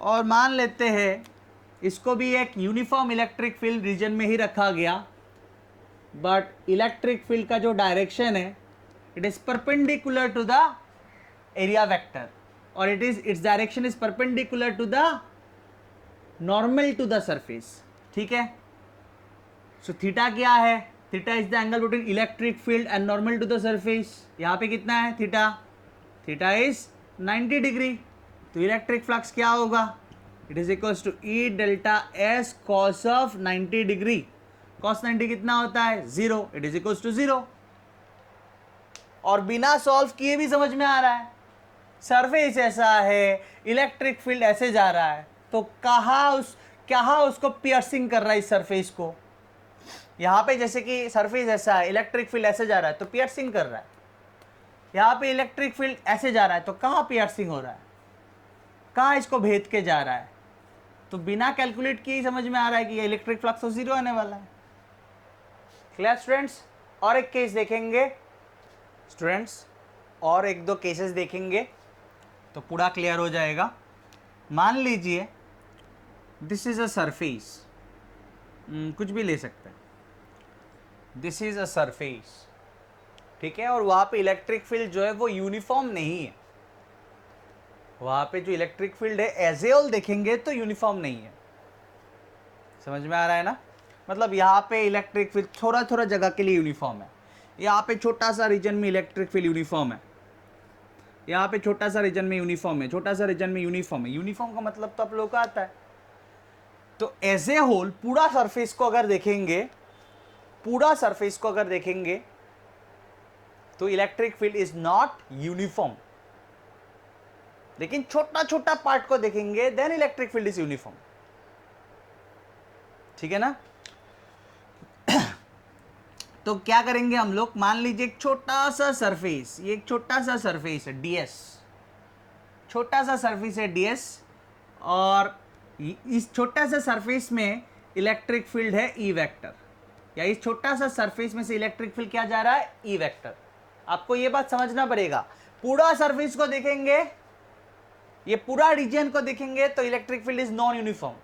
A: और मान लेते हैं इसको भी एक यूनिफॉर्म इलेक्ट्रिक फील्ड रीजन में ही रखा गया, बट इलेक्ट्रिक फील्ड का जो डायरेक्शन है it is perpendicular to the area vector, और its direction is perpendicular to the normal to the surface. ठीक है, सो थीटा क्या है? Theta is the angle between electric field and normal to the surface. यहाँ पे कितना है theta? Theta is 90 degree. तो इलेक्ट्रिक फ्लक्स क्या होगा? It is equals to E delta S cos of 90 degree. Cos 90 कितना होता है 0, इट इज इक्वल्स टू 0। और बिना सॉल्व किए भी समझ में आ रहा है, सरफेस ऐसा है, इलेक्ट्रिक फील्ड ऐसे जा रहा है, तो कहाँ उसको पियर्सिंग कर रहा है इस सरफेस को। यहाँ पे जैसे कि सरफेस ऐसा है, इलेक्ट्रिक फील्ड ऐसे जा रहा है तो पियर्सिंग कर रहा है। यहाँ पे इलेक्ट्रिक फील्ड ऐसे जा रहा है तो कहाँ पियर्सिंग हो रहा है, कहाँ इसको भेद के जा रहा है। तो बिना कैलकुलेट किए ही समझ में आ रहा है कि ये इलेक्ट्रिक फ्लक्स तो 0 आने वाला है। Clear students? और एक केस देखेंगे स्टूडेंट्स, और एक दो केसेस देखेंगे तो पूरा क्लियर हो जाएगा। मान लीजिए दिस इज अ सरफेस, कुछ भी ले सकते हैं, दिस इज अ सरफेस, ठीक है, और वहाँ पे इलेक्ट्रिक फील्ड जो है वो यूनिफॉर्म नहीं है। वहाँ पे जो इलेक्ट्रिक फील्ड है एज ए होल देखेंगे तो यूनिफॉर्म नहीं है। समझ में आ रहा है ना? मतलब यहाँ पे इलेक्ट्रिक फील्ड थोड़ा थोड़ा जगह के लिए यूनिफॉर्म है, यहाँ पे छोटा सा रीजन में इलेक्ट्रिक फील्ड यूनिफॉर्म है, यहाँ पे छोटा सा रीजन में यूनिफॉर्म है, छोटा सा रीजन में यूनिफॉर्म है। यूनिफॉर्म का मतलब तो आप लोगों को आता है। तो एज ए होल पूरा सरफेस को अगर देखेंगे, पूरा सरफेस को अगर देखेंगे तो electric field is not uniform. लेकिन छोटा छोटा पार्ट को देखेंगे then electric field is uniform. ठीक है ना? तो क्या करेंगे हम लोग, मान लीजिए एक छोटा सा सरफेस, ये एक छोटा सा सरफेस है ds, छोटा सा सरफेस है ds, और इस छोटा सा सरफेस में इलेक्ट्रिक फील्ड है E वेक्टर, या इस छोटा सा सरफेस में से इलेक्ट्रिक फील्ड क्या जा रहा है E वेक्टर। आपको ये बात समझना पड़ेगा, पूरा सरफेस को देखेंगे, ये पूरा रीजन को देखेंगे तो electric field is non uniform,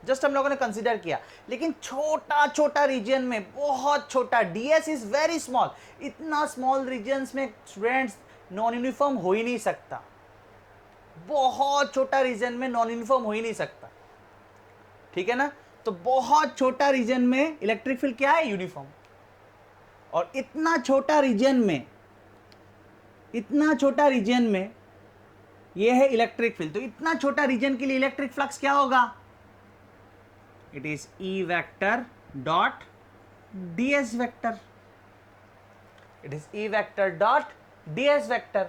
A: just हम लोगों ने कंसीडर किया। लेकिन छोटा छोटा रीजन में, बहुत छोटा, ds इज वेरी स्मॉल, इतना स्मॉल रीजन्स में स्टूडेंट्स नॉन यूनिफॉर्म हो ही नहीं सकता। बहुत छोटा रीजन में नॉन यूनिफॉर्म हो ही नहीं सकता। ठीक है ना? तो बहुत छोटा रीजन में इलेक्ट्रिक फील्ड क्या है यूनिफॉर्म, और इतना छोटा रीजन में, इतना छोटा रीजन में ये है इलेक्ट्रिक फील्ड। तो इतना छोटा रीजन के लिए इलेक्ट्रिक फ्लक्स क्या होगा, it is E vector dot ds vector, it is E vector dot ds vector।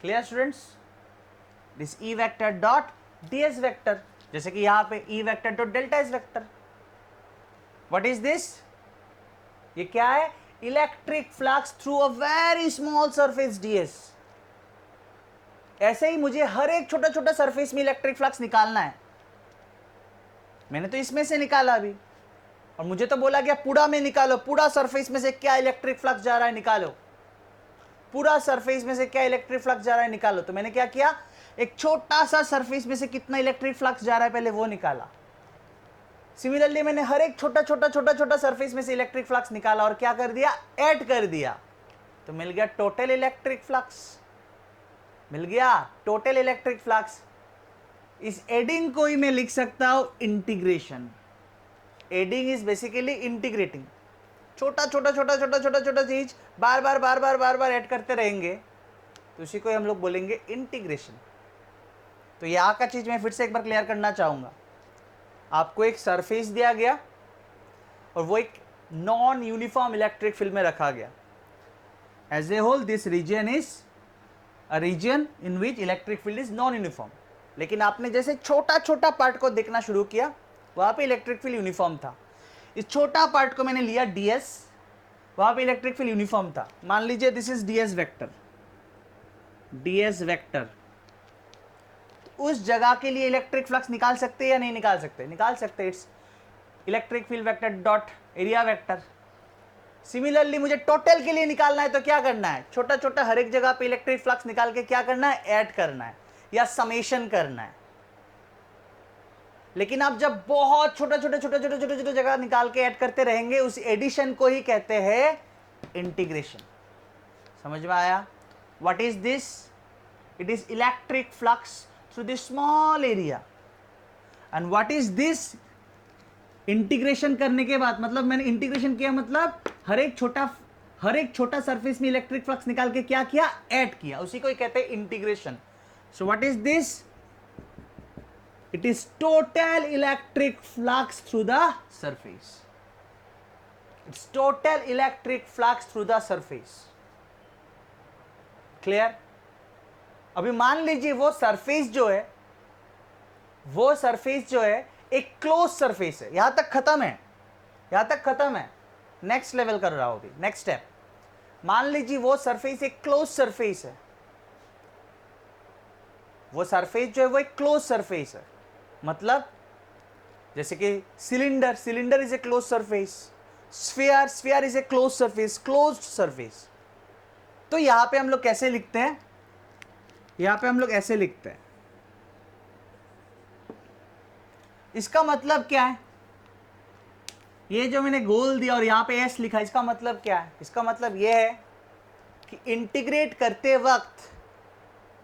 A: clear students? it is E vector dot ds vector। जैसे कि यहां पे E vector dot delta S vector। what is this? ये क्या है, electric flux through a very small surface ds। ऐसे ही मुझे हर एक छोटा छोटा सरफेस में इलेक्ट्रिक फ्लक्स निकालना है। मैंने तो इसमें से निकाला अभी, और मुझे तो बोला गया पूरा में निकालो, पूरा सरफेस में से क्या इलेक्ट्रिक फ्लक्स जा रहा है निकालो, पूरा सरफेस में से क्या इलेक्ट्रिक फ्लक्स जा रहा है निकालो। तो मैंने क्या किया, एक छोटा सा सरफेस में से कितना इलेक्ट्रिक फ्लक्स जा रहा है पहले वो निकाला। सिमिलरली मैंने हर एक छोटा छोटा छोटा छोटा सरफेस में से इलेक्ट्रिक फ्लक्स निकाला और क्या कर दिया, ऐड कर दिया, तो मिल गया टोटल इलेक्ट्रिक फ्लक्स, मिल गया टोटल इलेक्ट्रिक फ्लक्स। इस एडिंग को ही मैं लिख सकता हूं integration. Adding is basically integrating, छोटा छोटा छोटा छोटा छोटा छोटा चीज बार बार बार बार बार बार ऐड करते रहेंगे, तो उसी को हम लोग बोलेंगे इंटीग्रेशन। तो यहाँ का चीज मैं फिर से एक बार क्लियर करना चाहूंगा। आपको एक सरफेस दिया गया और वो एक नॉन यूनिफॉर्म इलेक्ट्रिक फील्ड में रखा गया। As a whole this region is a region in which electric field is non uniform. लेकिन आपने जैसे छोटा छोटा पार्ट को देखना शुरू किया, वहाँ पे इलेक्ट्रिक फील्ड यूनिफॉर्म था। इस छोटा पार्ट को मैंने लिया ds, वहाँ पे इलेक्ट्रिक फील्ड यूनिफॉर्म था। मान लीजिए this is ds vector, ds vector. उस जगह के लिए इलेक्ट्रिक फ्लक्स निकाल सकते हैं या नहीं निकाल सकते? निकाल सकते। It's electric field vector dot area vector. Similarly मुझे टोटल के लिए निकालना है तो क्या करना है, छोटा छोटा हर एक जगह पे इलेक्ट्रिक फ्लक्स निकाल के क्या करना है, ऐड करना है या समेशन करना है। लेकिन आप जब बहुत छोटा छोटा छोटा छोटा छोटा छोटा जगह निकाल के ऐड करते रहेंगे, उस एडिशन को ही कहते हैं इंटीग्रेशन। समझ में आया? What is this? It is electric flux through this small area. And what is this? Integration करने के बाद, मतलब मैंने इंटीग्रेशन किया, मतलब हर एक छोटा सरफेस में इलेक्ट्रिक फ्लक्स निकाल के क्या किया, ऐड किया, उसी को ही कहते हैं integration. So what is this? It is total electric flux through the surface. It's total electric flux through the surface. Clear? अभी मान लीजिए वो सरफेस जो है एक क्लोज सरफेस है. यहां तक खत्म है. नेक्स्ट लेवल कर रहा हूं अभी. Next step. मान लीजिए वो सरफेस एक क्लोज सरफेस है. वो सरफेस जो है वो एक क्लोज सरफेस है. मतलब जैसे कि cylinder is a close surface. Sphere is a close surface, closed surface. तो यहां पे हम लोग कैसे लिखते हैं? ऐसे लिखते हैं. इसका मतलब क्या है? ये जो मैंने गोल दिया और यहां पे एस लिखा, इसका मतलब क्या है? इसका मतलब ये है कि इंटीग्रेट करते वक्त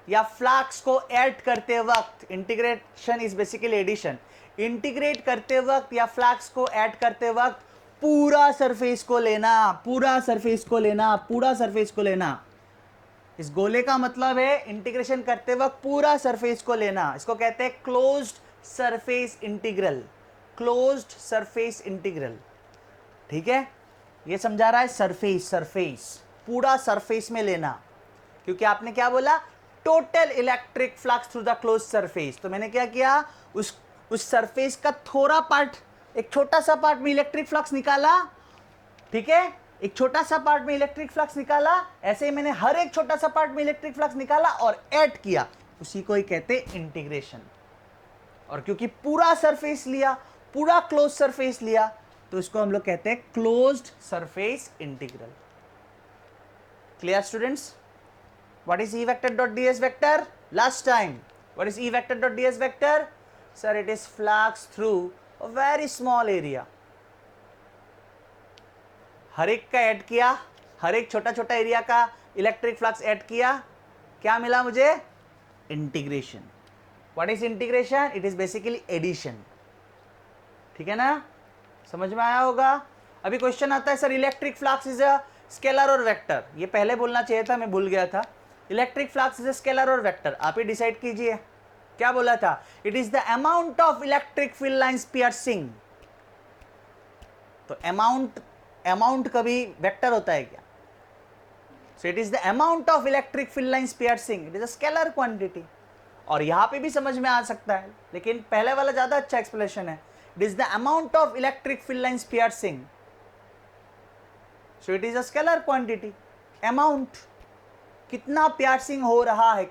A: या फ्लक्स को ऐड करते वक्त, integration is basically addition. Integrate करते वक्त या फ्लक्स को ऐड करते वक्त पूरा सरफेस को लेना. इस गोले का मतलब है इंटीग्रेशन करते वक्त पूरा सरफेस को लेना. इसको कहते हैं क्लोज्ड सरफेस इंटीग्रल. ठीक है, ये समझा रहा है. सरफेस पूरा सरफेस में लेना. क्योंकि आपने क्या बोला? Total electric flux through the close surface. तो मैंने क्या किया? उस सरफेस का थोड़ा पार्ट, एक छोटा सा पार्ट में इलेक्ट्रिक फ्लक्स निकाला. ठीक है, एक छोटा सा पार्ट में इलेक्ट्रिक फ्लक्स निकाला. ऐसे ही मैंने हर एक छोटा सा पार्ट में इलेक्ट्रिक फ्लक्स निकाला और ऐड किया. उसी को ही कहते हैं इंटीग्रेशन. और क्योंकि पूरा सरफेस लिया, पूरा क्लोज सरफेस लिया, तो इसको हम लोग कहते हैं closed surface integral. Clear students? What is E vector dot ds vector? Last time. What is E vector dot ds vector? Sir, it is flux through a very small area. हर एक का add किया, हर एक छोटा छोटा area का electric flux add किया. क्या मिला मुझे? Integration. What is integration? It is basically addition. ठीक है ना? समझ में आया होगा? अभी क्वेश्चन आता है sir electric flux is a scalar और वेक्टर. ये पहले बोलना चाहिए था, मैं भूल गया था. Electric flux is a scalar और वेक्टर. आप ही डिसाइड कीजिए. क्या बोला था? It is the amount of electric field lines piercing. तो अमाउंट कभी वेक्टर होता है क्या? So it is the amount of electric field lines piercing. It is a scalar quantity. और यहां पे भी समझ में आ सकता है, लेकिन पहले वाला ज्यादा अच्छा एक्सप्लेनेशन है. It is the amount of electric field lines piercing. So it is a scalar quantity. Amount, कितना पियर्सिंग हो रहा है.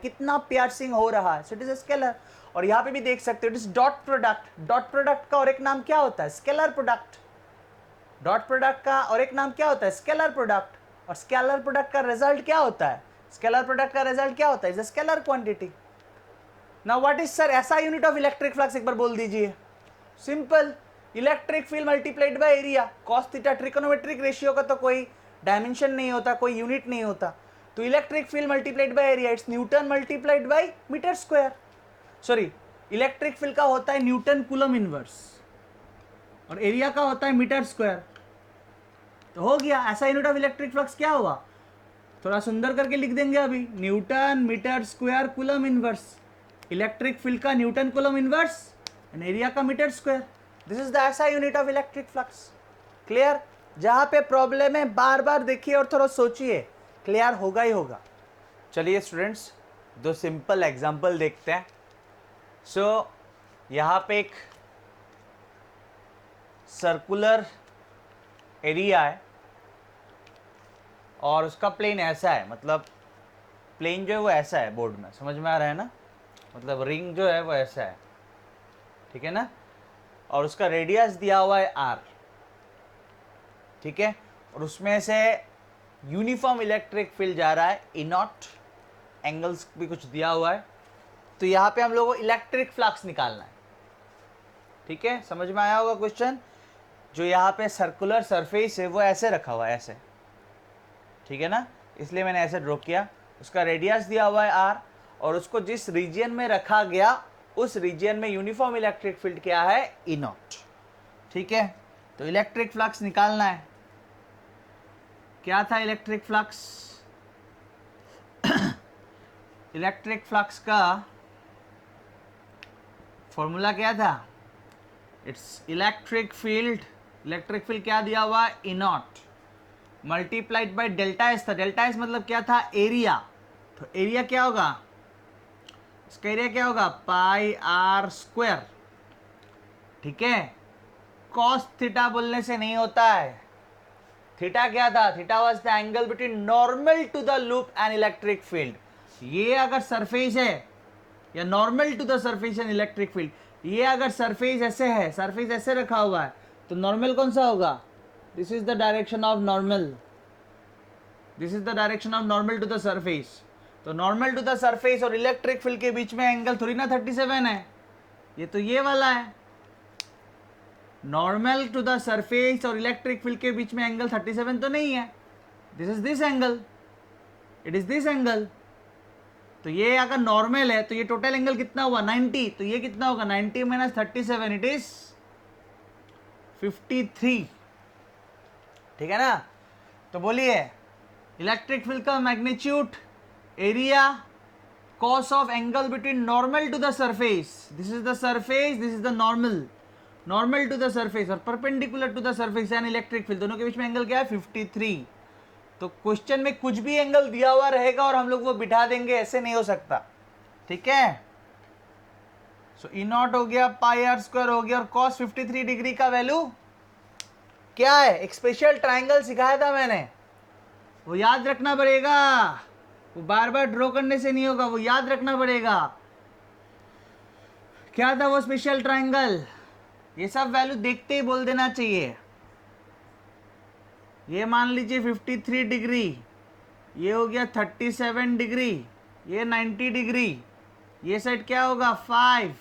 A: So it is a scalar. और यहां पे भी देख सकते हो इट इज डॉट प्रोडक्ट का और एक नाम क्या होता है? Scalar product. डॉट प्रोडक्ट का और एक नाम क्या होता है? Scalar product. और स्केलर प्रोडक्ट का रिजल्ट क्या होता है? Is a scalar quantity. Now what is sir SI unit of electric flux? एक बार बोल दीजिए. Simple, electric field multiplied by area. Cos theta trigonometric ratio का तो कोई डायमेंशन नहीं होता, कोई यूनिट नहीं होता. तो electric field multiplied by area, it's newton multiplied by metre square. Sorry, electric field का होता है न्यूटन कूलम इनवर्स और एरिया का होता है मीटर स्क्वायर. तो हो गया. ऐसा यूनिट ऑफ इलेक्ट्रिक फ्लक्स क्या हुआ? थोड़ा सुंदर करके लिख देंगे अभी. Newton metre square coulomb inverse. Electric field का newton coulomb inverse and area का metre square. This is the SI unit of electric flux. Clear? जहां पे प्रॉब्लम है बार बार देखिए और थोड़ा सोचिए, क्लियर होगा ही होगा. चलिए स्टूडेंट्स, दो सिंपल एग्जांपल देखते हैं. सो यहां पे एक सर्कुलर एरिया है और उसका प्लेन ऐसा है. मतलब प्लेन जो है वो ऐसा है. बोर्ड में समझ में आ रहा है ना? मतलब रिंग जो है वो ऐसा है. ठीक है ना? और उसका रेडियस दिया हुआ है r. ठीक है? और उसमें से यूनिफॉर्म इलेक्ट्रिक फील्ड जा रहा है E नॉट. एंगल्स भी कुछ दिया हुआ है. तो यहाँ पे हम लोगों को इलेक्ट्रिक फ्लक्स निकालना है. ठीक है? समझ में आया होगा क्वेश्चन. जो यहाँ पे सर्कुलर सरफेस है वो ऐसे रखा हुआ है, ऐसे. ठीक है ना? इसलिए मैंने ऐसे ड्रॉ किया. उसका रेडियस दिया हुआ है r और उसको जिस रीजन में रखा गया उस रीजन में यूनिफॉर्म इलेक्ट्रिक फील्ड क्या है? E not. ठीक है? तो इलेक्ट्रिक फ्लक्स निकालना है. क्या था इलेक्ट्रिक फ्लक्स? इलेक्ट्रिक फ्लक्स का फॉर्मूला क्या था? इट्स इलेक्ट्रिक फील्ड क्या दिया हुआ? E not multiplied by delta S था। डेल्टा एस मतलब क्या था? एरिया। तो एरिया क्या होगा? इसका एरिया क्या होगा? Pi R square. ठीक है, कॉस थीटा बोलने से नहीं होता है। थीटा क्या था? Theta was the angle between normal to the loop and electric field. ये अगर सरफेस है या normal to the surface and electric field, ये अगर सरफेस ऐसे है, सरफेस ऐसे रखा हुआ है, तो नॉर्मल कौन सा होगा? This is the direction of normal, this is the direction of normal to the surface. तो नॉर्मल टू द सरफेस और इलेक्ट्रिक फील्ड के बीच में एंगल थोड़ी ना 37 है, ये तो ये वाला है। नॉर्मल टू द सरफेस और इलेक्ट्रिक फील्ड के बीच में एंगल 37 तो नहीं है। This is this angle, it is this angle. तो ये अगर नॉर्मल है तो ये टोटल एंगल कितना हुआ? 90। तो ये कितना होगा? 90 माइनस 37, इट इज 53। ठीक है ना? तो बोलिए, इलेक्ट्रिक फील्ड का magnitude, area, cos of angle between normal to the surface, this is the surface, this is the normal, normal to the surface और perpendicular to the surface and electric field, दोनों के बीच में angle क्या है? 53। तो question में कुछ भी एंगल दिया हुआ रहेगा और हम लोग वो बिठा देंगे, ऐसे नहीं हो सकता। ठीक है, सो ई नॉट हो गया, पाई आर स्क्वायर हो गया, और कॉस 53 डिग्री का वैल्यू क्या है? एक स्पेशल ट्राइंगल सिखाया था मैंने, वो याद रखना पड़ेगा, वो बार बार ड्रॉ करने से नहीं होगा, वो याद रखना पड़ेगा। क्या था वो स्पेशल ट्राइंगल? ये सब वैल्यू देखते ही बोल देना चाहिए। ये मान लीजिए 53 डिग्री, ये हो गया 37 डिग्री, ये 90 डिग्री, ये साइड क्या होगा? 5,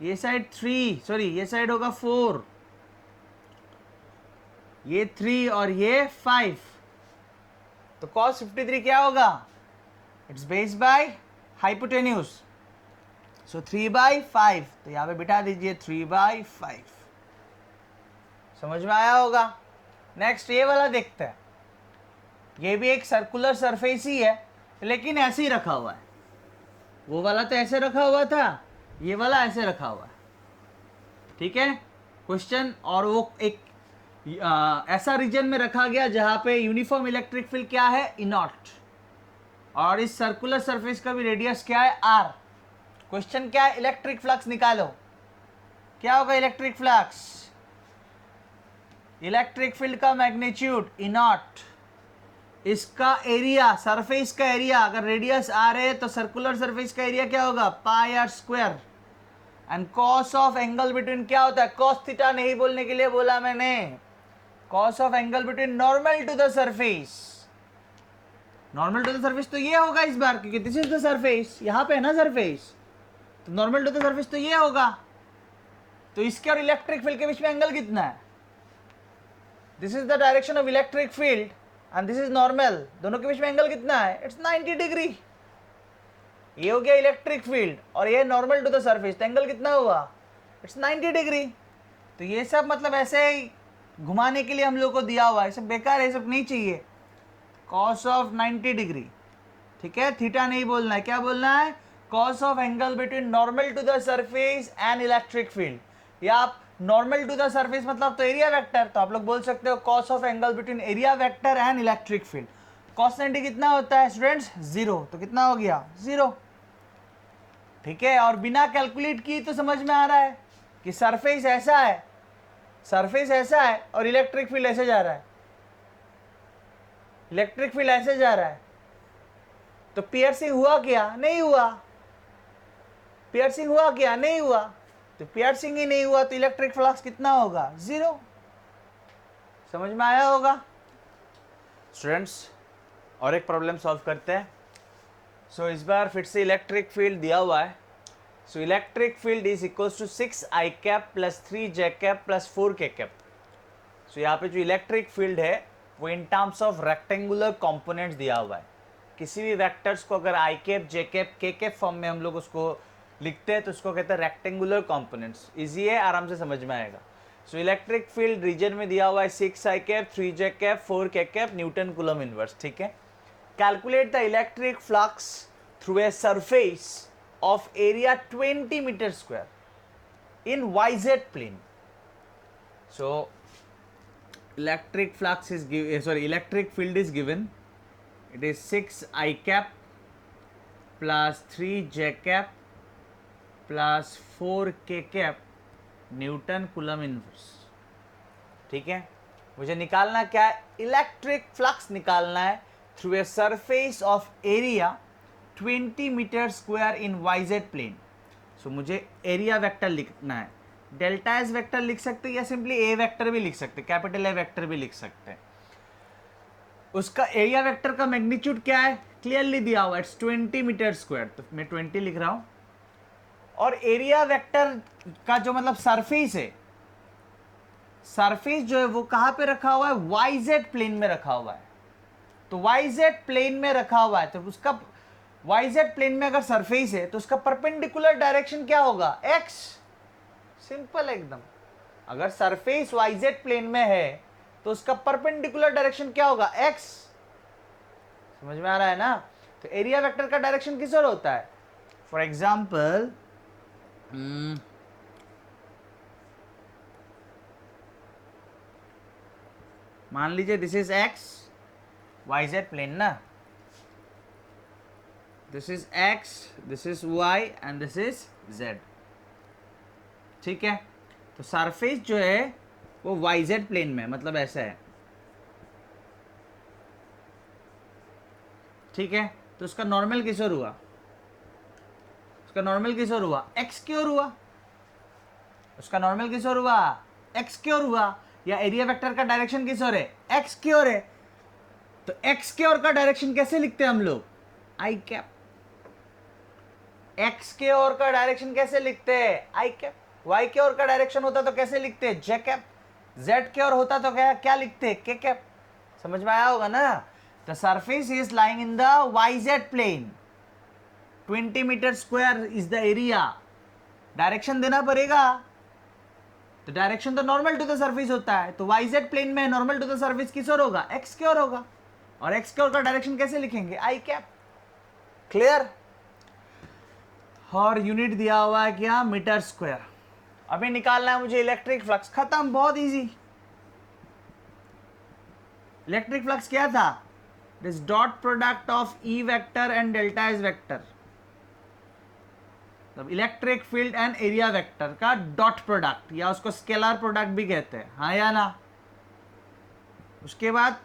A: ये साइड 3, सॉरी ये साइड होगा 4, ये 3 और ये 5। तो cos 53 क्या होगा? इट्स बेस बाय हाइपोटेन्यूज, सो 3/5। तो यहां पे बिठा दीजिए 3/5। समझ में आया होगा? नेक्स्ट ये वाला देखते हैं। ये भी एक सर्कुलर सरफेस ही है, लेकिन ऐसे ही रखा हुआ है। वो वाला तो ऐसे रखा हुआ था, ये वाला ऐसे रखा हुआ है। ठीक है क्वेश्चन, और वो एक ऐसा रीजन में रखा गया जहां पे यूनिफॉर्म इलेक्ट्रिक फील्ड क्या है? E नॉट, और इस सर्कुलर सरफेस का भी रेडियस क्या है? R। क्वेश्चन क्या है? इलेक्ट्रिक फ्लक्स निकालो। क्या होगा इलेक्ट्रिक फ्लक्स? इलेक्ट्रिक फील्ड का मैग्नीट्यूड E नॉट, इसका एरिया, सरफेस का एरिया, अगर रेडियस R है तो सर्कुलर सरफेस का एरिया क्या होगा? Pi R square. And cos of angle between क्या होता है? कॉस थीटा नहीं बोलने के लिए बोला मैंने, cos of angle between normal to the surface. Normal to the surface तो ये होगा इस बार, क्योंकि दिस इज द सरफेस, यहां पे है ना सरफेस, तो नॉर्मल टू द सरफेस तो ये होगा। तो इसके और इलेक्ट्रिक फील्ड के बीच में एंगल कितना है? This is the direction of electric field and this is normal, दोनों के बीच में एंगल कितना है? It's 90 degree. ये हो गया इलेक्ट्रिक फील्ड और ये नॉर्मल टू द सरफेस, तो एंगल कितना हुआ? It's 90 degree. तो ये सब मतलब ऐसे ही घुमाने के लिए हम लोग को दिया हुआ है, सब बेकार है, सब नहीं चाहिए। कॉस ऑफ 90 डिग्री, ठीक है, थीटा नहीं बोलना है, क्या बोलना है? Cos of angle between normal to the surface and electric field. या आप नॉर्मल टू द सरफेस मतलब तो एरिया वेक्टर, तो आप लोग बोल सकते हो cos of angle between area vector and electric field. Cos 90 कितना होता है स्टूडेंट्स? 0। तो कितना हो गया? 0। ठीक है, और बिना कैलकुलेट की तो समझ में आ रहा है कि सरफेस ऐसा है, सरफेस ऐसा है और इलेक्ट्रिक फील्ड ऐसे जा रहा है, इलेक्ट्रिक फील्ड ऐसे जा रहा है। तो पियर्सिंग हुआ क्या? नहीं हुआ। पियर्सिंग हुआ क्या? नहीं हुआ। तो पियर्सिंग ही नहीं हुआ तो इलेक्ट्रिक फ्लक्स कितना होगा? 0। समझ में आया होगा स्टूडेंट्स? और एक प्रॉब्लम सॉल्व करते हैं। सो इस बार फिर से इलेक्ट्रिक फील्ड दिया हुआ है। So electric field is equals to 6i cap plus 3j cap plus 4k cap. So यहाँ पे जो इलेक्ट्रिक फील्ड है वो in terms of rectangular components दिया हुआ है। किसी भी वेक्टर्स को अगर I cap, J cap, K cap form में हम लोग उसको लिखते हैं तो उसको कहते हैं रेक्टेंगुलर कंपोनेंट्स। इजी है, आराम से समझ में आएगा। सो इलेक्ट्रिक फील्ड रीजन में दिया हुआ है 6i cap, 3j cap, 4k cap, newton coulomb inverse. ठीक है, calculate the electric flux through a surface of area 20 metre square. in YZ plane. So electric flux is electric field is given. It is 6 I cap plus 3 J cap plus 4 K cap Newton coulomb inverse. ठीक है, मुझे निकालना क्या है, electric flux निकालना है through a surface of area 20 metre square in YZ plane. So मुझे area vector लिखना है. डेल्टा एस वेक्टर लिख सकते हैं या सिंपली ए वेक्टर भी लिख सकते हैं, कैपिटल ए वेक्टर भी लिख सकते हैं. उसका एरिया वेक्टर का मैग्नीट्यूड क्या है, क्लियरली दिया हुआ, इट्स 20 मीटर स्क्वायर, तो मैं 20 लिख रहा हूं. और एरिया वेक्टर का जो मतलब सरफेस है, सरफेस जो है वो कहां पे रखा हुआ है, वाईजेड प्लेन में रखा हुआ है. तो वाईजेड प्लेन में रखा हुआ है, तो उसका वाईजेड प्लेन में अगर सरफेस है तो उसका परपेंडिकुलर डायरेक्शन क्या होगा, एक्स. सिंपल एकदम. अगर सरफेस वाईजेड प्लेन में है तो उसका परपेंडिकुलर डायरेक्शन क्या होगा, एक्स. समझ में आ रहा है ना. तो एरिया वेक्टर का डायरेक्शन किस ओर होता है. फॉर एग्जाम्पल मान लीजिए this is X, YZ plane ना, this is X, this is Y and this is Z. ठीक है, तो सरफेस जो है वो वाईजेड प्लेन में, मतलब ऐसा है. ठीक है, तो उसका नॉर्मल किस ओर हुआ, उसका नॉर्मल किस ओर हुआ, एक्स की ओर हुआ. उसका नॉर्मल किस ओर हुआ, एक्स की ओर हुआ. या एरिया वेक्टर का डायरेक्शन किस ओर है, एक्स की ओर है. तो एक्स की ओर का डायरेक्शन कैसे लिखते हैं हम लोग, आई कैप. एक्स के ओर का डायरेक्शन कैसे लिखते हैं, आई कैप. वाई के ओर का डायरेक्शन होता तो कैसे लिखते हैं, जे कैप. जेड के ओर होता तो क्या क्या लिखते हैं, के कैप. समझ में आया होगा ना. The surface is lying in the YZ plane, 20 metre square is the area. Direction देना पड़ेगा, तो डायरेक्शन तो नॉर्मल टू द सरफेस होता है. तो वाईजेड प्लेन में नॉर्मल टू द सरफेस किस ओर होगा, एक्स की ओर होगा. और एक्स की ओर का डायरेक्शन कैसे लिखेंगे, आई कैप. क्लियर. और यूनिट दिया हुआ है क्या, मीटर स्क्वायर. अभी निकालना है मुझे इलेक्ट्रिक फ्लक्स. खत्म, बहुत इजी. इलेक्ट्रिक फ्लक्स क्या था, this dot product of E vector and delta S vector. Electric field and area vector का डॉट प्रोडक्ट, या उसको स्केलर प्रोडक्ट भी कहते हैं, हाँ या ना. उसके बाद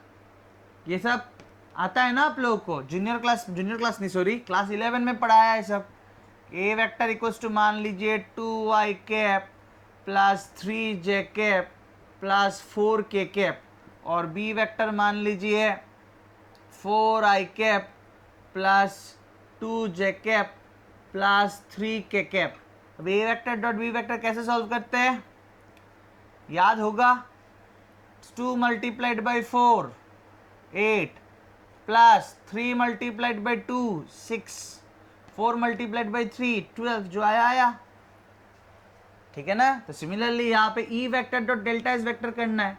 A: ये सब आता है ना आप लोगों को, जूनियर क्लास नहीं सॉरी क्लास 11 में पढ़ाया है सब. ए वेक्टर इक्वल्स टू मान लीजिए 2y cap plus 3j cap plus 4k cap, और बी वेक्टर मान लीजिए 4i cap plus 2j cap plus 3k cap. अब ए वेक्टर डॉट बी वेक्टर कैसे सॉल्व करते हैं, याद होगा, 2 multiplied by 4 8 plus 3 multiplied by 2 6 4 multiplied by 3 12, जो आया. ठीक है ना. तो सिमिलरली यहाँ पे ई vector dot delta S vector करना है.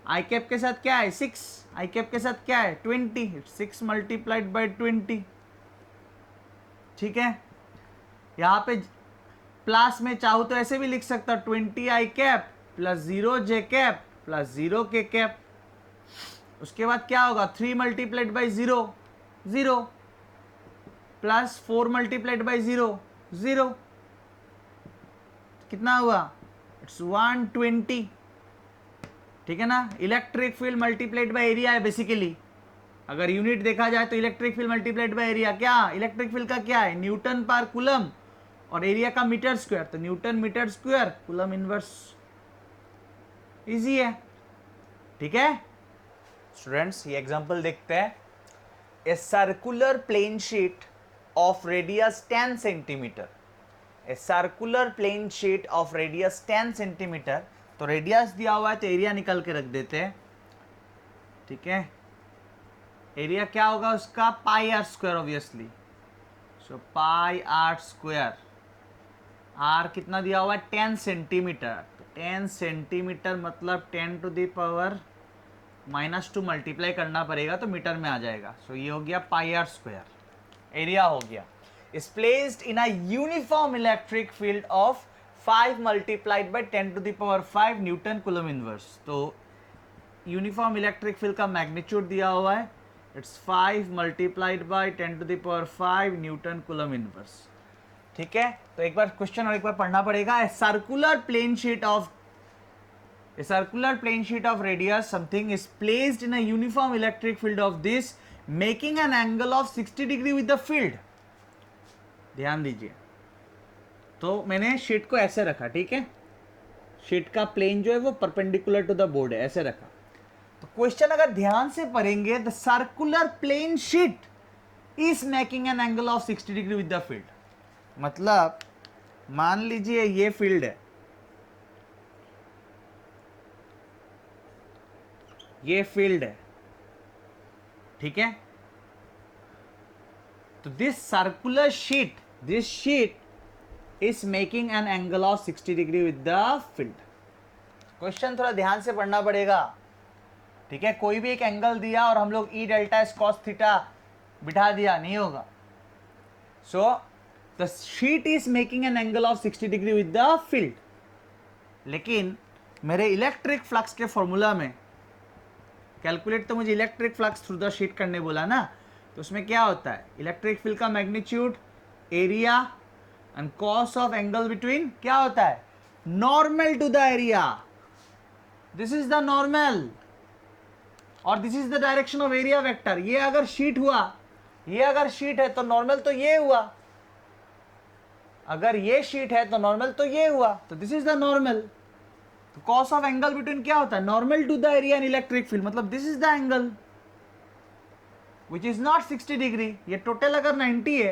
A: आई कैप के साथ क्या है 6, आई कैप के साथ क्या है 20, 6 मल्टीप्लाइड बाई 20. ठीक है, यहाँ पे प्लस में चाहूँ तो ऐसे भी लिख सकता हूँ, 20 आई कैप प्लस 0 जे कैप प्लस 0 के कैप. उसके बाद क्या होगा, 3 multiplied by 0 0 plus 4 multiplied by 0 0, कितना हुआ, इट्स 120. ठीक है ना. Electric field multiplied by area है बेसिकली. अगर यूनिट देखा जाए तो electric field multiplied by area, क्या इलेक्ट्रिक फील्ड का क्या है, न्यूटन पर कूलम, और एरिया का मीटर स्क्वायर, तो Newton metre square coulomb inverse. Easy है. ठीक है स्टूडेंट्स, ये एग्जांपल देखते हैं. A circular plane sheet of radius 10 centimetre, a circular plane sheet of radius 10 centimetre. तो रेडियस दिया हुआ है तो एरिया निकल के रख देते हैं. ठीक है, एरिया क्या होगा उसका, pi R square obviously. So pi R square, R कितना दिया हुआ है 10 सेंटीमीटर. तो 10 सेंटीमीटर मतलब 10 टू द पावर -2 मल्टीप्लाई करना पड़ेगा तो मीटर में आ जाएगा. सो ये हो गया पाई आर स्क्वायर, एरिया हो गया. Is placed in a uniform electric field of 5 multiplied by 10⁵ Newton coulomb inverse. तो यूनिफॉर्म इलेक्ट्रिक फील्ड का मैग्नीट्यूड दिया हुआ है, it's 5 multiplied by 10⁵ Newton coulomb inverse. ठीक है, तो एक बार क्वेश्चन और एक बार पढ़ना पड़ेगा। A circular plane sheet of radius something is placed in a uniform electric field of this making an angle of 60 with the field। ध्यान दीजिए, तो मैंने शीट को ऐसे रखा, ठीक है, शीट का प्लेन जो है वो परपेंडिकुलर टू द बोर्ड है, ऐसे रखा। तो क्वेश्चन अगर ध्यान से पढ़ेंगे, the circular plane sheet is making an angle of 60 with the field. मतलब मान लीजिए ये फील्ड है, ये फील्ड है, ठीक है। तो this circular sheet, this sheet is making an angle of 60 with the field. Question थोड़ा ध्यान से पढ़ना पड़ेगा, ठीक है। कोई भी एक एंगल दिया और हम लोग E delta S cos theta बिठा दिया, नहीं होगा। So the sheet is making an angle of 60 with the field. लेकिन मेरे इलेक्ट्रिक फ्लक्स के फॉर्मूला में कैलकुलेट तो मुझे electric flux through the sheet करने बोला ना, तो उसमें क्या होता है, इलेक्ट्रिक फील्ड का magnitude, area and cos of angle between क्या होता है, normal to the area. This is the normal और this is the direction of area vector. ये अगर शीट हुआ, ये अगर शीट है तो नॉर्मल तो ये हुआ, अगर ये शीट है तो नॉर्मल तो ये हुआ, तो दिस इज द नॉर्मल। तो कॉस ऑफ एंगल बिटवीन क्या होता है, normal to the area in electric field, मतलब this is the angle which is not 60 ये टोटल अगर 90 है,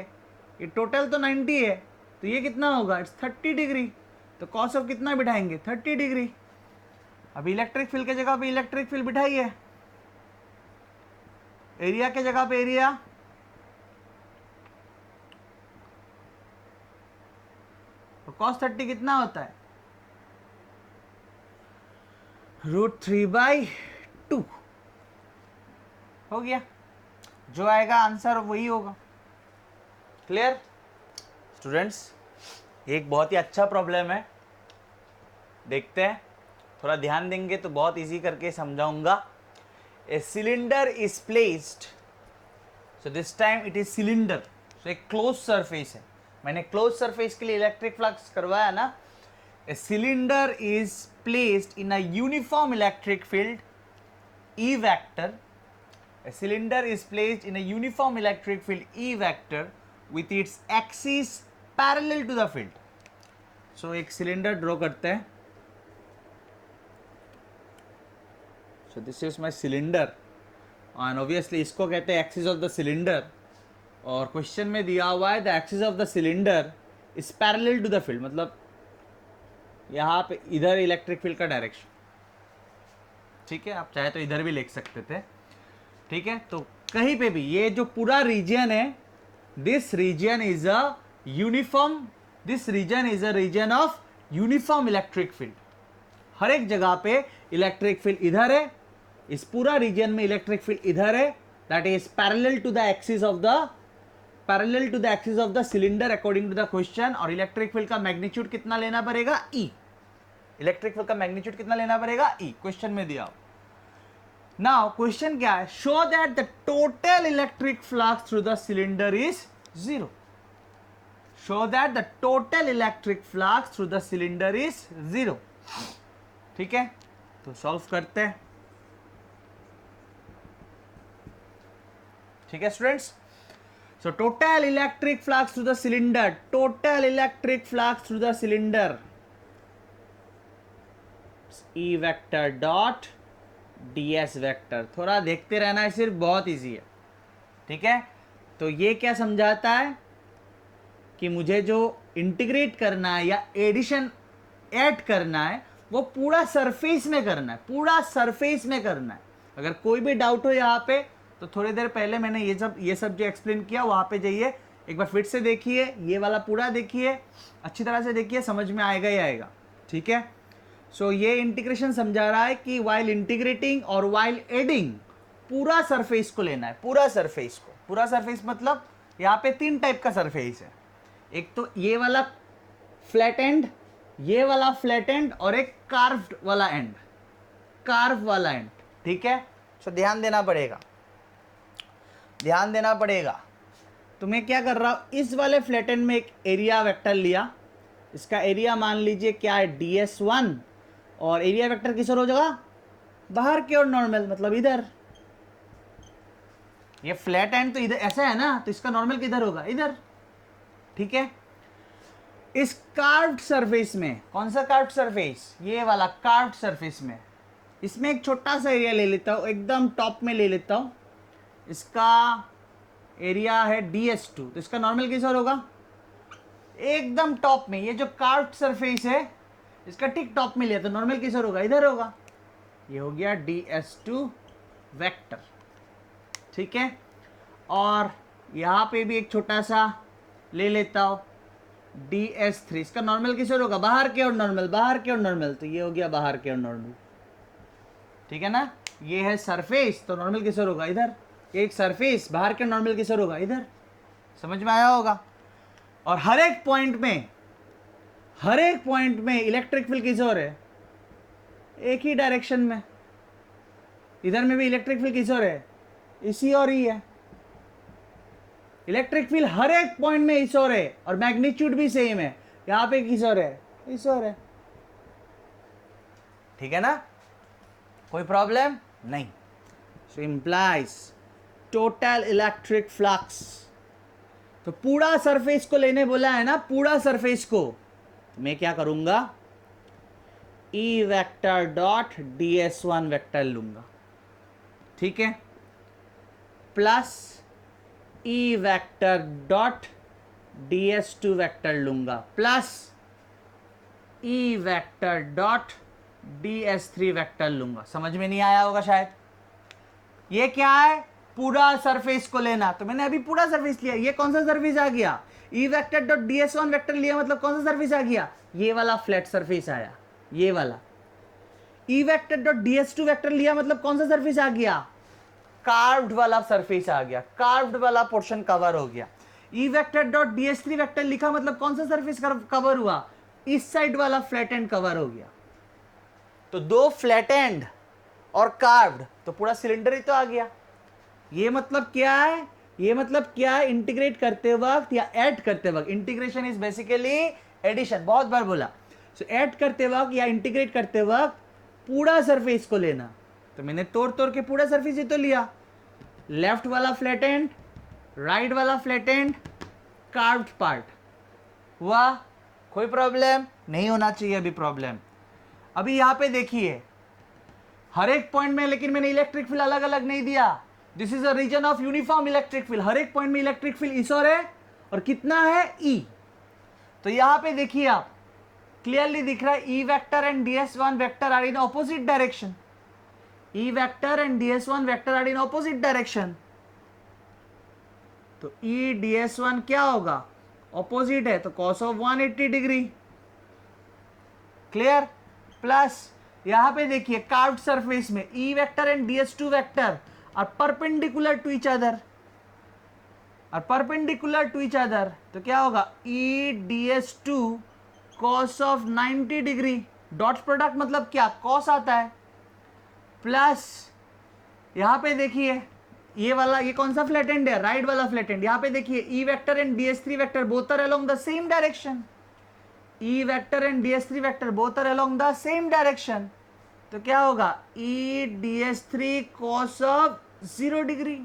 A: ये टोटल तो 90 है, तो ये कितना होगा, इट्स 30 तो कॉस ऑफ कितना बिठाएंगे, 30 अब इलेक्ट्रिक फील्ड के जगह पे इलेक्ट्रिक फील्ड बिठाइए, एरिया के जगह पे एरिया, तो cos 30 कितना होता है, √3/2 हो गया। जो आएगा आंसर वही होगा। क्लियर स्टूडेंट्स, एक बहुत ही अच्छा प्रॉब्लम है, देखते हैं, थोड़ा ध्यान देंगे तो बहुत इजी करके समझाऊंगा। A cylinder is placed, so this time it is cylinder, so एक क्लोज सरफेस है, मैंने क्लोज सरफेस के लिए इलेक्ट्रिक फ्लक्स करवाया ना। ए cylinder is placed in a uniform electric field E vector. A cylinder is placed in a uniform electric field E vector with its axis parallel to the field. So एक cylinder draw करते हैं। So this is my cylinder and obviously इसको कहते हैं axis of the cylinder, और question में दिया हुआ है the axis of the cylinder is parallel to the field, मतलब यहाँ पे इधर इलेक्ट्रिक फील्ड का डायरेक्शन, ठीक है। आप चाहे तो इधर भी लिख सकते थे, ठीक है। तो कहीं पे भी ये जो पूरा रीजन है, this region is a uniform, this region is a region of uniform electric field. हर एक जगह पे इलेक्ट्रिक फील्ड इधर है, इस पूरा रीजन में इलेक्ट्रिक फील्ड इधर है, that is parallel to the axis of the cylinder according to the question. और इलेक्ट्रिक फील्ड का मैग्नीट्यूड कितना लेना पड़ेगा, ई। इलेक्ट्रिक फील्ड का मैग्नीट्यूड कितना लेना पड़ेगा, ई, क्वेश्चन में दिया। नाउ क्वेश्चन क्या है, show that the total electric flux through the cylinder is 0। Show that the total electric flux through the cylinder is 0, ठीक है। तो सॉल्व करते हैं, ठीक है students. So total electric flux through the cylinder, total electric flux through the cylinder, E vector dot ds vector। थोड़ा देखते रहना है, सिर्फ बहुत इजी है, ठीक है। तो ये क्या समझाता है कि मुझे जो इंटीग्रेट करना है या एडिशन ऐड करना है वो पूरा सरफेस में करना है, पूरा सरफेस में करना है। अगर कोई भी डाउट हो यहाँ पे तो थोड़ी देर पहले मैंने ये सब जो एक्सप्लेन किया वहाँ पे जाइए, एक बार फिर से देखिए, ये वाला पूरा देखिए, अच्छी तरह से देखिए, समझ में आएगा ही आएगा, ठीक है। सो ये इंटीग्रेशन समझा रहा है कि वाइल इंटीग्रेटिंग और वाइल एडिंग पूरा सरफेस को लेना है, पूरा सरफेस को। पूरा सरफेस मतलब यहाँ पे 3 टाइप का सरफेस है, एक तो ये वाला फ्लैट एंड, ये वाला फ्लैट एंड और एक कार्व्ड वाला एंड, कार्व वाला एंड, ठीक है। तो ध्यान देना पड़ेगा, ध्यान देना पड़ेगा। तो मैं क्या कर रहा हूं, इस वाले फ्लैट एंड में एक एरिया वेक्टर लिया, इसका एरिया मान लीजिए क्या है ds1, और एरिया वेक्टर किस ओर हो जाएगा, बाहर की ओर नॉर्मल, मतलब इधर। ये फ्लैट एंड तो इधर ऐसा है ना, तो इसका नॉर्मल किधर होगा, इधर, ठीक है। इस कार्व्ड सरफेस में, कौन सा कार्व्ड सरफेस, ये वाला कार्व्ड सरफेस में, इसमें एक छोटा सा एरिया ले लेता हूं, एकदम टॉप में ले लेता हूं, इसका एरिया है ds2, तो इसका नॉर्मल किस ओर होगा, एकदम टॉप में। ये जो कार्व्ड सरफेस है इसका ठीक टॉप में लिया, तो नॉर्मल किस ओर होगा, इधर होगा। ये हो गया ds2 वेक्टर, ठीक है। और यहां पे भी एक छोटा सा ले लेता हूं ds3, इसका नॉर्मल किस ओर होगा, बाहर के ओर नॉर्मल, बाहर के ओर नॉर्मल, तो ये हो गया बाहर के ओर नॉर्मल, ठीक है ना। ये है सरफेस, तो नॉर्मल किस ओर होगा, इधर। ये एक सरफेस, बाहर के नॉर्मल किस ओर होगा, इधर। समझ में आया होगा। और हर एक पॉइंट में इलेक्ट्रिक फील्ड किस ओर है, एक ही डायरेक्शन में। इधर में भी इलेक्ट्रिक फील्ड किस ओर है, इसी ओर ही है। इलेक्ट्रिक फील्ड हर एक पॉइंट में इस ओर है, और मैग्नीट्यूड भी सेम है। यहां पे किस ओर है, इस ओर है, ठीक है ना, कोई प्रॉब्लम नहीं। सो इंप्लाइज टोटल इलेक्ट्रिक फ्लक्स, तो पूरा सरफेस को लेने बोला है ना, पूरा सरफेस को, तो मैं क्या करूंगा, ई वेक्टर डॉट ds1 वेक्टर लूंगा, ठीक है, plus E vector dot ds2 vector लूंगा, plus E vector dot ds3 vector लूंगा। समझ में नहीं आया होगा शायद। ये क्या है, पूरा सरफेस को लेना, तो मैंने अभी पूरा सरफेस लिया। ये कौन सा सरफेस आ गया, ई वेक्टर डॉट ds1 वेक्टर लिया, मतलब कौन सा सरफेस आ गया, ये वाला फ्लैट सरफेस आया, ये वाला। ई वेक्टर डॉट ds2 वेक्टर लिया, मतलब कौन सा सरफेस आ गया, कार्व्ड वाला सरफेस आ गया, कार्व्ड वाला पोर्शन कवर हो गया। ई वेक्टर डॉट ds3 वेक्टर लिखा, मतलब कौन सा सरफेस कवर हुआ, इस साइड वाला फ्लैट एंड कवर हो गया। तो दो फ्लैट एंड और कार्व्ड, तो पूरा सिलेंडर ही तो आ गया। ये मतलब क्या है, ये मतलब क्या है, इंटीग्रेट करते वक्त या ऐड करते वक्त, इंटीग्रेशन इज बेसिकली एडिशन, बहुत बार बोला। सो ऐड करते वक्त या इंटीग्रेट करते वक्त पूरा सरफेस को लेना, तो मैंने तोड़ तोड़ के पूरा सरफेस ही तो लिया। लेफ्ट वाला फ्लैट एंड, राइट वाला फ्लैट एंड, कार्व्ड पार्ट हुआ, कोई प्रॉब्लम नहीं होना चाहिए अभी प्रॉब्लम। अभी यहां पे देखिए हर एक पॉइंट में, लेकिन मैंने इलेक्ट्रिक फील्ड अलग अलग नहीं दिया। This is a region of uniform electric field. हर एक पॉइंट में इलेक्ट्रिक फील्ड इस ओर है, और कितना है, ई। तो यहां पे देखिए आप, क्लियरली दिख रहा है, E vector and ds1 vector are in opposite direction. E vector and ds1 vector are in opposite direction, तो ई ds1 क्या होगा, ऑपोजिट है, तो cos of 180 degree, clear. Plus यहां पे देखिए कार्व्ड सरफेस में E vector and ds2 vector are perpendicular to each other, तो क्या होगा, E ds2 cos of 90 degree, dot product मतलब क्या, cos आता है, प्लस यहां पे देखिए ये वाला, ये कौन सा फ्लैट एंड है, राइट वाला फ्लैट एंड। यहां पे देखिए E vector and ds3 vector both are along the same direction, E vector and ds3 vector both are along the same direction, तो क्या होगा, E ds3 cos of 0 degree,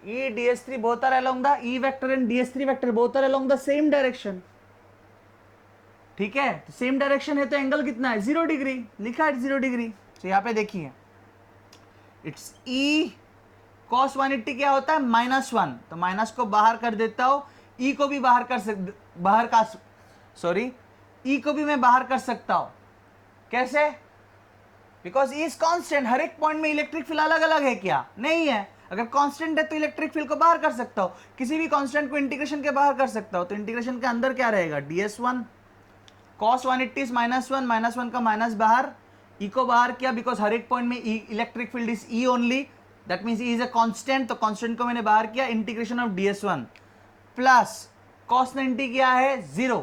A: E ds3 both are along the, E vector and ds3 vector both are along the same direction, ठीक है। तो same direction है तो angle कितना है, 0 डिग्री, लिखा है 0 डिग्री। तो यहां पे देखिए इट्स ई cos 180 क्या होता है, -1, तो माइनस को बाहर कर देता हूं, ई को भी बाहर कर ई को भी मैं बाहर कर सकता हूं, कैसे, बिकॉज ई इज कांस्टेंट। हर एक पॉइंट में इलेक्ट्रिक फील्ड अलग अलग है क्या, नहीं है। अगर कांस्टेंट है तो इलेक्ट्रिक फील्ड को बाहर कर सकता हूं, किसी भी कांस्टेंट को इंटीग्रेशन के बाहर कर सकता हूं, तो इंटीग्रेशन के अंदर क्या रहेगा, ds1 cos 180 is -1 का माइनस बाहर, ई को बाहर किया, बिकॉज हर एक पॉइंट में electric field is E only, that means E is a constant, तो कांस्टेंट को मैंने बाहर किया, integration of ds1 plus cos 90 क्या है, 0,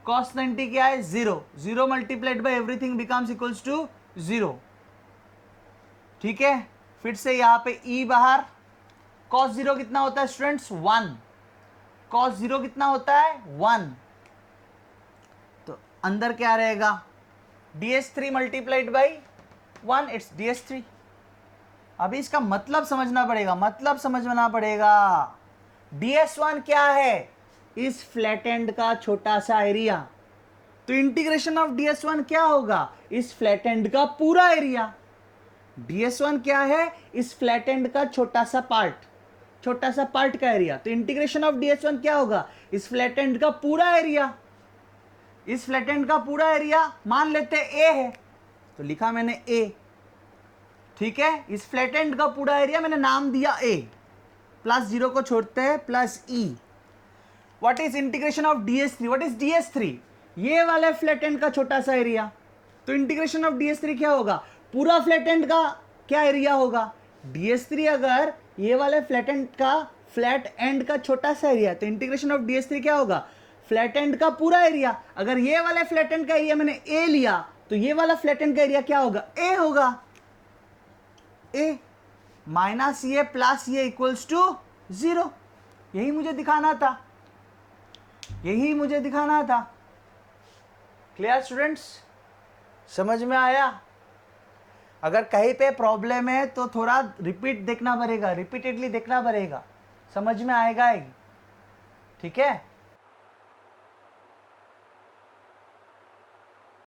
A: cos 90 क्या है 0, 0 multiplied by everything becomes equals to 0। ठीक है, फिर से यहां पे e बाहर, cos 0 कितना होता है स्टूडेंट्स 1, cos 0 कितना होता है 1, तो अंदर क्या रहेगा ds3 multiplied by 1, it's ds3। अभी इसका मतलब समझना पड़ेगा, मतलब समझना पड़ेगा। ds1 क्या है, इस फ्लैट एंड का छोटा सा एरिया, तो इंटीग्रेशन ऑफ ds1 क्या होगा, इस फ्लैट एंड का पूरा एरिया। ds1 क्या है, इस फ्लैट एंड का छोटा सा पार्ट, छोटा सा पार्ट का एरिया, तो इंटीग्रेशन ऑफ ds1 क्या होगा, इस फ्लैट एंड का पूरा एरिया। इस फ्लैट एंड का पूरा एरिया मान लेते a है, तो लिखा मैंने a। ठीक है, इस फ्लैट एंड का पूरा एरिया मैंने नाम दिया a, प्लस 0 को छोड़ते हैं plus e। What is integration of ds3, what is ds3, ये वाले फ्लैट एंड का छोटा सा एरिया, तो इंटीग्रेशन ऑफ ds3 क्या होगा, पूरा फ्लैट एंड का क्या एरिया होगा, ds3 अगर ये वाले फ्लैट एंड का छोटा सा एरिया, तो इंटीग्रेशन ऑफ ds3 क्या होगा, फ्लैट एंड का पूरा एरिया। अगर ये वाले फ्लैट एंड का एरिया मैंने a लिया, तो ये वाला फ्लैट एंड का एरिया क्या होगा, a होगा, a माइनस ये प्लस ये इक्वल्स टू 0। यही मुझे दिखाना था, यही मुझे दिखाना था। क्लियर स्टूडेंट्स, समझ में आया? अगर कहीं पे प्रॉब्लम है तो थोड़ा रिपीट देखना पड़ेगा, रिपीटेडली देखना पड़ेगा, समझ में आएगा ही। ठीक है।